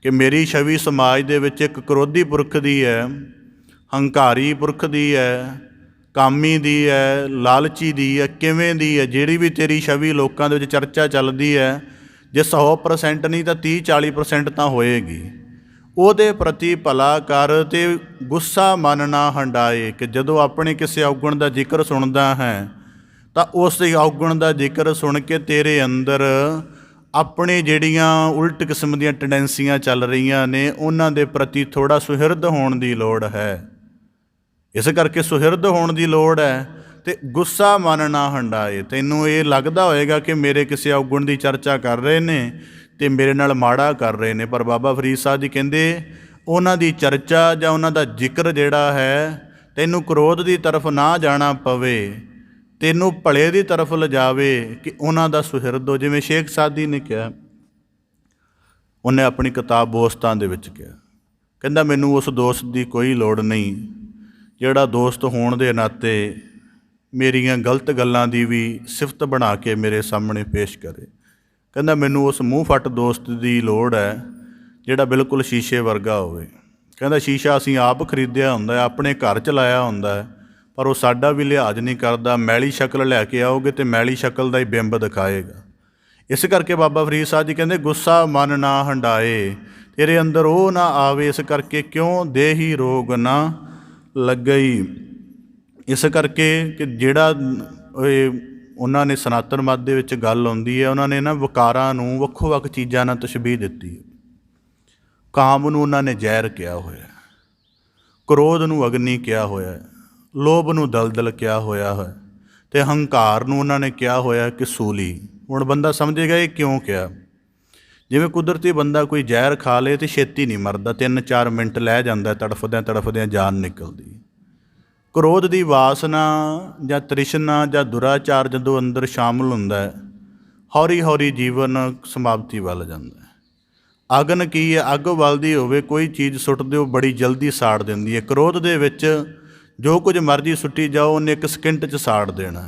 ਕਿ ਮੇਰੀ ਛਵੀ ਸਮਾਜ ਦੇ ਵਿੱਚ ਇੱਕ ਕ੍ਰੋਧੀ ਪੁਰਖ ਦੀ ਹੈ, ਹੰਕਾਰੀ ਪੁਰਖ ਦੀ ਹੈ, ਕਾਮੀ ਦੀ ਹੈ, ਲਾਲਚੀ ਦੀ ਹੈ, ਕਿਵੇਂ ਦੀ ਹੈ। ਜਿਹੜੀ ਵੀ ਤੇਰੀ ਛਵੀ ਲੋਕਾਂ ਦੇ ਵਿੱਚ ਚਰਚਾ ਚੱਲਦੀ ਹੈ, ਜੇ 100% ਨਹੀਂ ਤਾਂ 30-40% ਤਾਂ ਹੋਏਗੀ। ਉਹਦੇ ਪ੍ਰਤੀ ਭਲਾ ਕਰ ਅਤੇ ਗੁੱਸਾ ਮਨ ਨਾ ਹੰਡਾਏ, ਕਿ ਜਦੋਂ ਆਪਣੇ ਕਿਸੇ ਔਗਣ ਦਾ ਜ਼ਿਕਰ ਸੁਣਦਾ ਹੈ ਤਾਂ ਉਸ ਔਗਣ ਦਾ ਜ਼ਿਕਰ ਸੁਣ ਕੇ ਤੇਰੇ ਅੰਦਰ ਆਪਣੇ ਜਿਹੜੀਆਂ ਉਲਟ ਕਿਸਮ ਦੀਆਂ ਟੈਂਡੈਂਸੀਆਂ ਚੱਲ ਰਹੀਆਂ ਨੇ ਉਹਨਾਂ ਦੇ ਪ੍ਰਤੀ ਥੋੜ੍ਹਾ ਸੁਹਿਰਦ ਹੋਣ ਦੀ ਲੋੜ ਹੈ। ਇਸ ਕਰਕੇ ਸੁਹਿਰਦ ਹੋਣ ਦੀ ਲੋੜ ਹੈ ਅਤੇ ਗੁੱਸਾ ਮਨ ਨਾ ਹੰਡਾਏ। ਤੈਨੂੰ ਇਹ ਲੱਗਦਾ ਹੋਏਗਾ ਕਿ ਮੇਰੇ ਕਿਸੇ ਔਗਣ ਦੀ ਚਰਚਾ ਕਰ ਰਹੇ ਨੇ ਅਤੇ ਮੇਰੇ ਨਾਲ ਮਾੜਾ ਕਰ ਰਹੇ ਨੇ, ਪਰ ਬਾਬਾ ਫਰੀਦ ਸਾਹਿਬ ਜੀ ਕਹਿੰਦੇ ਉਹਨਾਂ ਦੀ ਚਰਚਾ ਜਾਂ ਉਹਨਾਂ ਦਾ ਜ਼ਿਕਰ ਜਿਹੜਾ ਹੈ ਤੈਨੂੰ ਕ੍ਰੋਧ ਦੀ ਤਰਫ ਨਾ ਜਾਣਾ ਪਵੇ, ਤੈਨੂੰ ਭਲੇ ਦੀ ਤਰਫ ਲਿਜਾਵੇ ਕਿ ਉਹਨਾਂ ਦਾ ਸੁਹਿਰਦ ਹੋ। ਜਿਵੇਂ ਸ਼ੇਖ ਸਾਦੀ ਨੇ ਕਿਹਾ, ਉਹਨੇ ਆਪਣੀ ਕਿਤਾਬ ਬੋਸਤਾਂ ਦੇ ਵਿੱਚ ਕਿਹਾ, ਕਹਿੰਦਾ ਮੈਨੂੰ ਉਸ ਦੋਸਤ ਦੀ ਕੋਈ ਲੋੜ ਨਹੀਂ ਜਿਹੜਾ ਦੋਸਤ ਹੋਣ ਦੇ ਨਾਤੇ ਮੇਰੀਆਂ ਗਲਤ ਗੱਲਾਂ ਦੀ ਵੀ ਸਿਫਤ ਬਣਾ ਕੇ ਮੇਰੇ ਸਾਹਮਣੇ ਪੇਸ਼ ਕਰੇ। ਕਹਿੰਦਾ ਮੈਨੂੰ ਉਸ ਮੂੰਹ ਫੱਟ ਦੋਸਤ ਦੀ ਲੋੜ ਹੈ ਜਿਹੜਾ ਬਿਲਕੁਲ ਸ਼ੀਸ਼ੇ ਵਰਗਾ ਹੋਵੇ। ਕਹਿੰਦਾ ਸ਼ੀਸ਼ਾ ਅਸੀਂ ਆਪ ਖਰੀਦਿਆ ਹੁੰਦਾ, ਆਪਣੇ ਘਰ 'ਚ ਲਾਇਆ ਹੁੰਦਾ ਹੈ, ਪਰ ਉਹ ਸਾਡਾ ਵੀ ਲਿਹਾਜ਼ ਨਹੀਂ ਕਰਦਾ। ਮੈਲੀ ਸ਼ਕਲ ਲੈ ਕੇ ਆਓਗੇ ਅਤੇ ਮੈਲੀ ਸ਼ਕਲ ਦਾ ਹੀ ਬਿੰਬ ਦਿਖਾਏਗਾ। ਇਸ ਕਰਕੇ ਬਾਬਾ ਫਰੀਦ ਸਾਹਿਬ ਜੀ ਕਹਿੰਦੇ ਗੁੱਸਾ ਮਨ ਨਾ ਹੰਡਾਏ, ਤੇਰੇ ਅੰਦਰ ਉਹ ਨਾ ਆਵੇ। ਇਸ ਕਰਕੇ ਕਿਉਂ ਦੇਹੀ ਰੋਗ ਨਾ ਲੱਗਈ। ਇਸ ਕਰਕੇ ਕਿ ਜਿਹੜਾ ਉਹਨਾਂ ਨੇ ਸਨਾਤਨ ਮਤ ਦੇ ਵਿੱਚ ਗੱਲ ਆਉਂਦੀ ਹੈ, ਉਹਨਾਂ ਨੇ ਨਾ ਵਿਕਾਰਾਂ ਨੂੰ ਵੱਖੋ ਵੱਖ ਚੀਜ਼ਾਂ ਨਾਲ ਤਸ਼ਬੀਹ ਦਿੱਤੀ ਹੈ। ਕਾਮ ਨੂੰ ਉਹਨਾਂ ਨੇ ਜ਼ਹਿਰ ਕਿਹਾ ਹੋਇਆ, ਕ੍ਰੋਧ ਨੂੰ ਅਗਨੀ ਕਿਹਾ ਹੋਇਆ, ਲੋਭ ਨੂੰ ਦਲਦਲ ਕਿਹਾ ਹੋਇਆ ਹੈ, ਅਤੇ ਹੰਕਾਰ ਨੂੰ ਉਹਨਾਂ ਨੇ ਕਿਹਾ ਹੋਇਆ ਕਿ ਸੂਲੀ। ਹੁਣ ਬੰਦਾ ਸਮਝੇਗਾ ਇਹ ਕਿਉਂ ਕਿਹਾ। ਜਿਵੇਂ ਕੁਦਰਤੀ ਬੰਦਾ ਕੋਈ ਜ਼ਹਿਰ ਖਾ ਲੇ ਅਤੇ ਛੇਤੀ ਨਹੀਂ ਮਰਦਾ, 3-4 ਮਿੰਟ ਲੈ ਜਾਂਦਾ, ਤੜਫਦਿਆਂ ਤੜਫਦਿਆਂ ਜਾਨ ਨਿਕਲਦੀ। ਕ੍ਰੋਧ ਦੀ ਵਾਸਨਾ ਜਾਂ ਤ੍ਰਿਸ਼ਨਾ ਜਾਂ ਦੁਰਾਚਾਰ ਜਦੋਂ ਅੰਦਰ ਸ਼ਾਮਲ ਹੁੰਦਾ ਹੈ, ਹੌਲੀ ਹੌਲੀ ਜੀਵਨ ਸਮਾਪਤੀ ਵੱਲ ਜਾਂਦਾ ਹੈ। ਅਗਨ ਕੀ ਹੈ? ਅੱਗ ਬਲਦੀ ਹੋਵੇ, ਕੋਈ ਚੀਜ਼ ਸੁੱਟ ਦਿਓ, ਬੜੀ ਜਲਦੀ ਸਾੜ ਦਿੰਦੀ ਹੈ। ਕ੍ਰੋਧ ਦੇ ਵਿੱਚ ਜੋ ਕੁਝ ਮਰਜ਼ੀ ਸੁੱਟੀ ਜਾਓ, ਉਹਨੇ ਇੱਕ ਸਕਿੰਟ 'ਚ ਸਾੜ ਦੇਣਾ।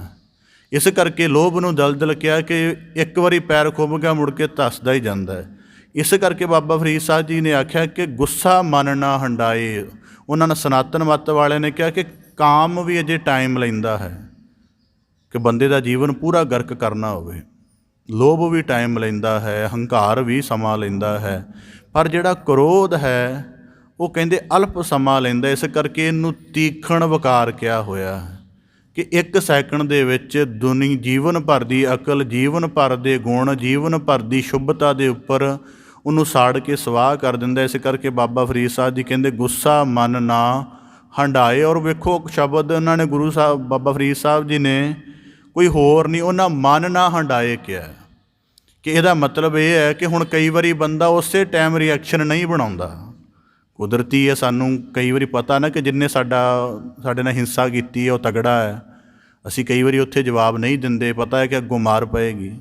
ਇਸ ਕਰਕੇ ਲੋਭ ਨੂੰ ਦਲਦਲ ਕਿਹਾ ਕਿ ਇੱਕ ਵਾਰੀ ਪੈਰ ਖੁੱਭ ਗਿਆ, ਮੁੜ ਕੇ ਧੱਸਦਾ ਹੀ ਜਾਂਦਾ ਹੈ। ਇਸ ਕਰਕੇ ਬਾਬਾ ਫਰੀਦ ਸਾਹਿਬ ਜੀ ਨੇ ਆਖਿਆ ਕਿ ਗੁੱਸਾ ਮਨ ਨਾ ਹੰਡਾਏ। ਉਹਨਾਂ ਨੇ ਸਨਾਤਨ ਮੱਤ ਵਾਲਿਆਂ ਨੇ ਕਿਹਾ ਕਿ ਕਾਮ ਵੀ ਅਜੇ ਟਾਈਮ ਲੈਂਦਾ ਹੈ, ਕਿ ਬੰਦੇ ਦਾ ਜੀਵਨ ਪੂਰਾ ਗਰਕ ਕਰਨਾ ਹੋਵੇ। ਲੋਭ ਵੀ ਟਾਈਮ ਲੈਂਦਾ ਹੈ, ਹੰਕਾਰ ਵੀ ਸਮਾਂ ਲੈਂਦਾ ਹੈ, ਪਰ ਜਿਹੜਾ ਕ੍ਰੋਧ ਹੈ ਉਹ ਕਹਿੰਦੇ ਅਲਪ ਸਮਾਂ ਲੈਂਦਾ। ਇਸ ਕਰਕੇ ਇਹਨੂੰ ਤੀਖਣ ਵਕਾਰ ਕਿਹਾ ਹੋਇਆ ਹੈ ਕਿ ਇੱਕ ਸੈਕਿੰਡ ਦੇ ਵਿੱਚ ਜੀਵਨ ਭਰ ਦੀ ਅਕਲ, ਜੀਵਨ ਭਰ ਦੇ ਗੁਣ, ਜੀਵਨ ਭਰ ਦੀ ਸ਼ੁੱਭਤਾ ਦੇ ਉੱਪਰ ਉਹਨੂੰ ਸਾੜ ਕੇ ਸਵਾਹ ਕਰ ਦਿੰਦਾ। ਇਸ ਕਰਕੇ ਬਾਬਾ ਫਰੀਦ ਸਾਹਿਬ ਜੀ ਕਹਿੰਦੇ ਗੁੱਸਾ ਮਨ ਨਾ ਹੰਡਾਏ। ਔਰ ਵੇਖੋ ਸ਼ਬਦ ਉਹਨਾਂ ਨੇ ਗੁਰੂ ਸਾਹਿਬ ਬਾਬਾ ਫਰੀਦ ਸਾਹਿਬ ਜੀ ਨੇ ਕੋਈ ਹੋਰ ਨਹੀਂ, ਉਹਨਾਂ ਮਨ ਨਾ ਹੰਡਾਏ ਕਿਹਾ, ਕਿ ਇਹਦਾ ਮਤਲਬ ਇਹ ਹੈ ਕਿ ਹੁਣ ਕਈ ਵਾਰੀ ਬੰਦਾ ਉਸੇ ਟਾਈਮ ਰਿਐਕਸ਼ਨ ਨਹੀਂ ਬਣਾਉਂਦਾ। ਕੁਦਰਤੀ ਹੈ, ਸਾਨੂੰ ਕਈ ਵਾਰੀ ਪਤਾ ਨਾ ਕਿ ਜਿੰਨੇ ਸਾਡੇ ਨਾਲ ਹਿੰਸਾ ਕੀਤੀ ਹੈ ਉਹ ਤਗੜਾ ਹੈ, ਅਸੀਂ ਕਈ ਵਾਰੀ ਉੱਥੇ ਜਵਾਬ ਨਹੀਂ ਦਿੰਦੇ, ਪਤਾ ਹੈ ਕਿ ਅੱਗੋਂ ਮਾਰ ਪਏਗੀ,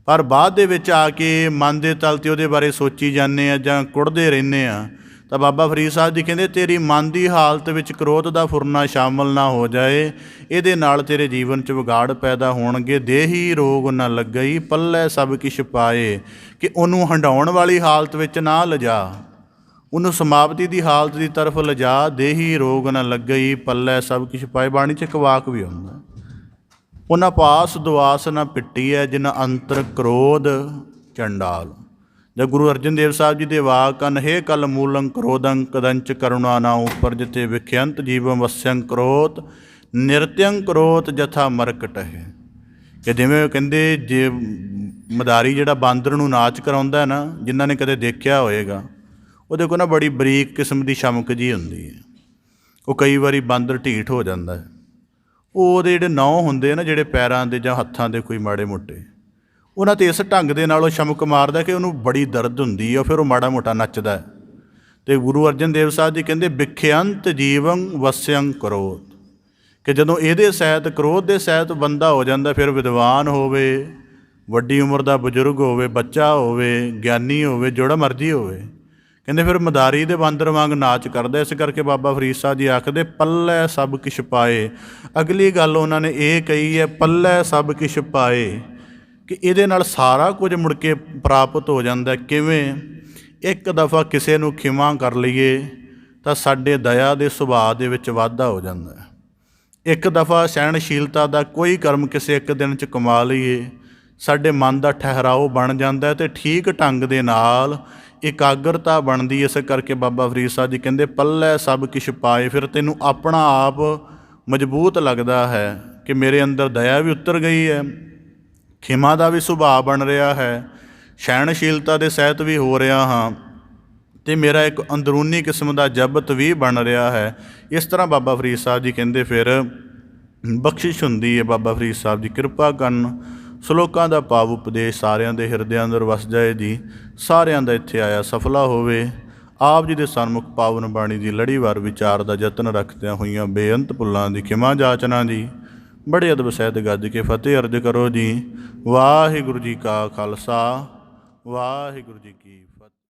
ਪਰ ਬਾਅਦ ਦੇ ਵਿੱਚ ਆ ਕੇ ਮਨ ਦੇ ਤਲ 'ਤੇ ਉਹਦੇ ਬਾਰੇ ਸੋਚੀ ਜਾਂਦੇ ਆ ਜਾਂ ਕੁੜਦੇ ਰਹਿੰਦੇ ਆ। ਤਾਂ ਬਾਬਾ ਫਰੀਦ ਸਾਹਿਬ ਜੀ ਕਹਿੰਦੇ ਤੇਰੀ ਮਨ ਦੀ ਹਾਲਤ ਵਿੱਚ ਕ੍ਰੋਧ ਦਾ ਫੁਰਨਾ ਸ਼ਾਮਲ ਨਾ ਹੋ ਜਾਏ, ਇਹਦੇ ਨਾਲ ਤੇਰੇ ਜੀਵਨ 'ਚ ਵਿਗਾੜ ਪੈਦਾ ਹੋਣਗੇ। ਦੇਹੀ ਰੋਗ ਨਾ ਲੱਗਈ ਪੱਲੇ ਸਭ ਕਿਛ ਪਾਏ, ਕਿ ਉਹਨੂੰ ਹੰਡਾਉਣ ਵਾਲੀ ਹਾਲਤ ਵਿੱਚ ਨਾ ਲਿਜਾ, ਉਹਨੂੰ ਸਮਾਪਤੀ ਦੀ ਹਾਲਤ ਦੀ ਤਰਫ ਲਿਜਾ। ਦੇਹੀ ਰੋਗ ਨਾ ਲੱਗਈ ਪੱਲੇ ਸਭ ਕਿਛ ਪਾਏ। ਬਾਣੀ 'ਚ ਇੱਕ ਵਾਕ ਵੀ ਹੁੰਦਾ, ਉਹਨਾਂ ਪਾਸ ਦੁਆਸ ਨਾ ਪਿੱਟੀ ਹੈ ਜਿਨ ਅੰਤਰ ਕ੍ਰੋਧ ਚੰਡਾਲ। ਜਦ ਗੁਰੂ ਅਰਜਨ ਦੇਵ ਸਾਹਿਬ ਜੀ ਦੇ ਵਾਕ ਹਨ, ਹੇ ਕਲ ਮੂਲੰ ਕ੍ਰੋਧੰ ਕਦੰਚ ਕਰੁਣਾ ਨਾ ਉਪਰ, ਜਿੱਥੇ ਵਿਖਿਅੰਤ ਜੀਵੰ ਵਸਯੰ ਕ੍ਰੋਧ ਨਿਰਤਯੰ ਕ੍ਰੋਧ ਜਥਾ ਮਰਕਟ ਹੈ। ਕਿ ਜਿਵੇਂ ਉਹ ਕਹਿੰਦੇ ਜੇ ਮਦਾਰੀ ਜਿਹੜਾ ਬਾਂਦਰ ਨੂੰ ਨਾਚ ਕਰਾਉਂਦਾ ਨਾ, ਜਿਨ੍ਹਾਂ ਨੇ ਕਦੇ ਦੇਖਿਆ ਹੋਏਗਾ, ਉਹਦੇ ਕੋਲ ਨਾ ਬੜੀ ਬਰੀਕ ਕਿਸਮ ਦੀ ਸ਼ਮਕ ਜਿਹੀ ਹੁੰਦੀ ਹੈ। ਉਹ ਕਈ ਵਾਰੀ ਬਾਂਦਰ ਢੀਠ ਹੋ ਜਾਂਦਾ ਹੈ, ਉਹ ਉਹਦੇ ਜਿਹੜੇ ਨਹੁੰ ਹੁੰਦੇ ਨਾ, ਜਿਹੜੇ ਪੈਰਾਂ ਦੇ ਜਾਂ ਹੱਥਾਂ ਦੇ ਕੋਈ ਮਾੜੇ ਮੋਟੇ, ਉਹਨਾਂ 'ਤੇ ਇਸ ਢੰਗ ਦੇ ਨਾਲ ਉਹ ਸ਼ਮਕ ਮਾਰਦਾ ਕਿ ਉਹਨੂੰ ਬੜੀ ਦਰਦ ਹੁੰਦੀ ਹੈ, ਫਿਰ ਉਹ ਮਾੜਾ ਮੋਟਾ ਨੱਚਦਾ। ਅਤੇ ਗੁਰੂ ਅਰਜਨ ਦੇਵ ਸਾਹਿਬ ਜੀ ਕਹਿੰਦੇ ਵਿਖਿਅੰਤ ਜੀਵੰ ਵਸਯੰ ਕ੍ਰੋਧ, ਕਿ ਜਦੋਂ ਇਹਦੇ ਸਹਿਤ ਕ੍ਰੋਧ ਦੇ ਸਹਿਤ ਬੰਦਾ ਹੋ ਜਾਂਦਾ, ਫਿਰ ਵਿਦਵਾਨ ਹੋਵੇ, ਵੱਡੀ ਉਮਰ ਦਾ ਬਜ਼ੁਰਗ ਹੋਵੇ, ਬੱਚਾ ਹੋਵੇ, ਗਿਆਨੀ ਹੋਵੇ, ਜਿਹੜਾ ਮਰਜ਼ੀ ਹੋਵੇ, ਕਹਿੰਦੇ ਫਿਰ ਮਦਾਰੀ ਦੇ ਬਾਂਦਰ ਵਾਂਗ ਨਾਚ ਕਰਦਾ। ਇਸ ਕਰਕੇ ਬਾਬਾ ਫਰੀਦ ਸਾਹਿਬ ਜੀ ਆਖਦੇ ਪੱਲੇ ਸਭ ਕਿਛ ਪਾਏ। ਅਗਲੀ ਗੱਲ ਉਹਨਾਂ ਨੇ ਇਹ ਕਹੀ ਹੈ, ਪੱਲੇ ਸਭ ਕਿਛ ਪਾਏ, ਕਿ ਇਹਦੇ ਨਾਲ ਸਾਰਾ ਕੁਝ ਮੁੜ ਕੇ ਪ੍ਰਾਪਤ ਹੋ ਜਾਂਦਾ। ਕਿਵੇਂ? ਇੱਕ ਦਫਾ ਕਿਸੇ ਨੂੰ ਖਿਮਾ ਕਰ ਲਈਏ ਤਾਂ ਸਾਡੇ ਦਇਆ ਦੇ ਸੁਭਾਅ ਦੇ ਵਿੱਚ ਵਾਧਾ ਹੋ ਜਾਂਦਾ ਹੈ। ਇੱਕ ਦਫਾ ਸਹਿਣਸ਼ੀਲਤਾ ਦਾ ਕੋਈ ਕਰਮ ਕਿਸੇ ਇੱਕ ਦਿਨ 'ਚ ਕਮਾ ਲਈਏ, ਸਾਡੇ ਮਨ ਦਾ ਠਹਿਰਾਓ ਬਣ ਜਾਂਦਾ ਅਤੇ ਠੀਕ ਢੰਗ ਦੇ ਨਾਲ ਇਕਾਗਰਤਾ ਬਣਦੀ। ਇਸ ਕਰਕੇ ਬਾਬਾ ਫਰੀਦ ਸਾਹਿਬ ਜੀ ਕਹਿੰਦੇ ਪੱਲੇ ਸਭ ਕਿਛ ਪਾਏ। ਫਿਰ ਤੈਨੂੰ ਆਪਣਾ ਆਪ ਮਜ਼ਬੂਤ ਲੱਗਦਾ ਹੈ ਕਿ ਮੇਰੇ ਅੰਦਰ ਦਇਆ ਵੀ ਉਤਰ ਗਈ ਹੈ, ਖਿਮਾ ਦਾ ਵੀ ਸੁਭਾਅ ਬਣ ਰਿਹਾ ਹੈ, ਸਹਿਣਸ਼ੀਲਤਾ ਦੇ ਸਹਿਤ ਵੀ ਹੋ ਰਿਹਾ ਹਾਂ, ਅਤੇ ਮੇਰਾ ਇੱਕ ਅੰਦਰੂਨੀ ਕਿਸਮ ਦਾ ਜਬਤ ਵੀ ਬਣ ਰਿਹਾ ਹੈ। ਇਸ ਤਰ੍ਹਾਂ ਬਾਬਾ ਫਰੀਦ ਸਾਹਿਬ ਜੀ ਕਹਿੰਦੇ ਫਿਰ ਬਖਸ਼ਿਸ਼ ਹੁੰਦੀ ਹੈ। ਬਾਬਾ ਫਰੀਦ ਸਾਹਿਬ ਜੀ ਕਿਰਪਾ ਕਰਨ, ਸ਼ਲੋਕਾਂ ਦਾ ਭਾਵ ਉਪਦੇਸ਼ ਸਾਰਿਆਂ ਦੇ ਹਿਰਦਿਆਂ ਅੰਦਰ ਵਸ ਜਾਏ ਜੀ। ਸਾਰਿਆਂ ਦਾ ਇੱਥੇ ਆਇਆ ਸਫਲਾ ਹੋਵੇ। ਆਪ ਜੀ ਦੇ ਸਨਮੁਖ ਪਾਵਨ ਬਾਣੀ ਦੀ ਲੜੀਵਾਰ ਵਿਚਾਰ ਦਾ ਯਤਨ ਰੱਖਦਿਆਂ ਹੋਈਆਂ ਬੇਅੰਤ ਭੁੱਲਾਂ ਦੀ ਖਿਮਾ ਜਾਚਨਾ ਜੀ। ਬੜੇ ਅਦਬ ਸਹਿਤ ਗੱਜ ਕੇ ਫਤਿਹ ਅਰਜ ਕਰੋ ਜੀ। ਵਾਹਿਗੁਰੂ ਜੀ ਕਾ ਖਾਲਸਾ, ਵਾਹਿਗੁਰੂ ਜੀ ਕੀ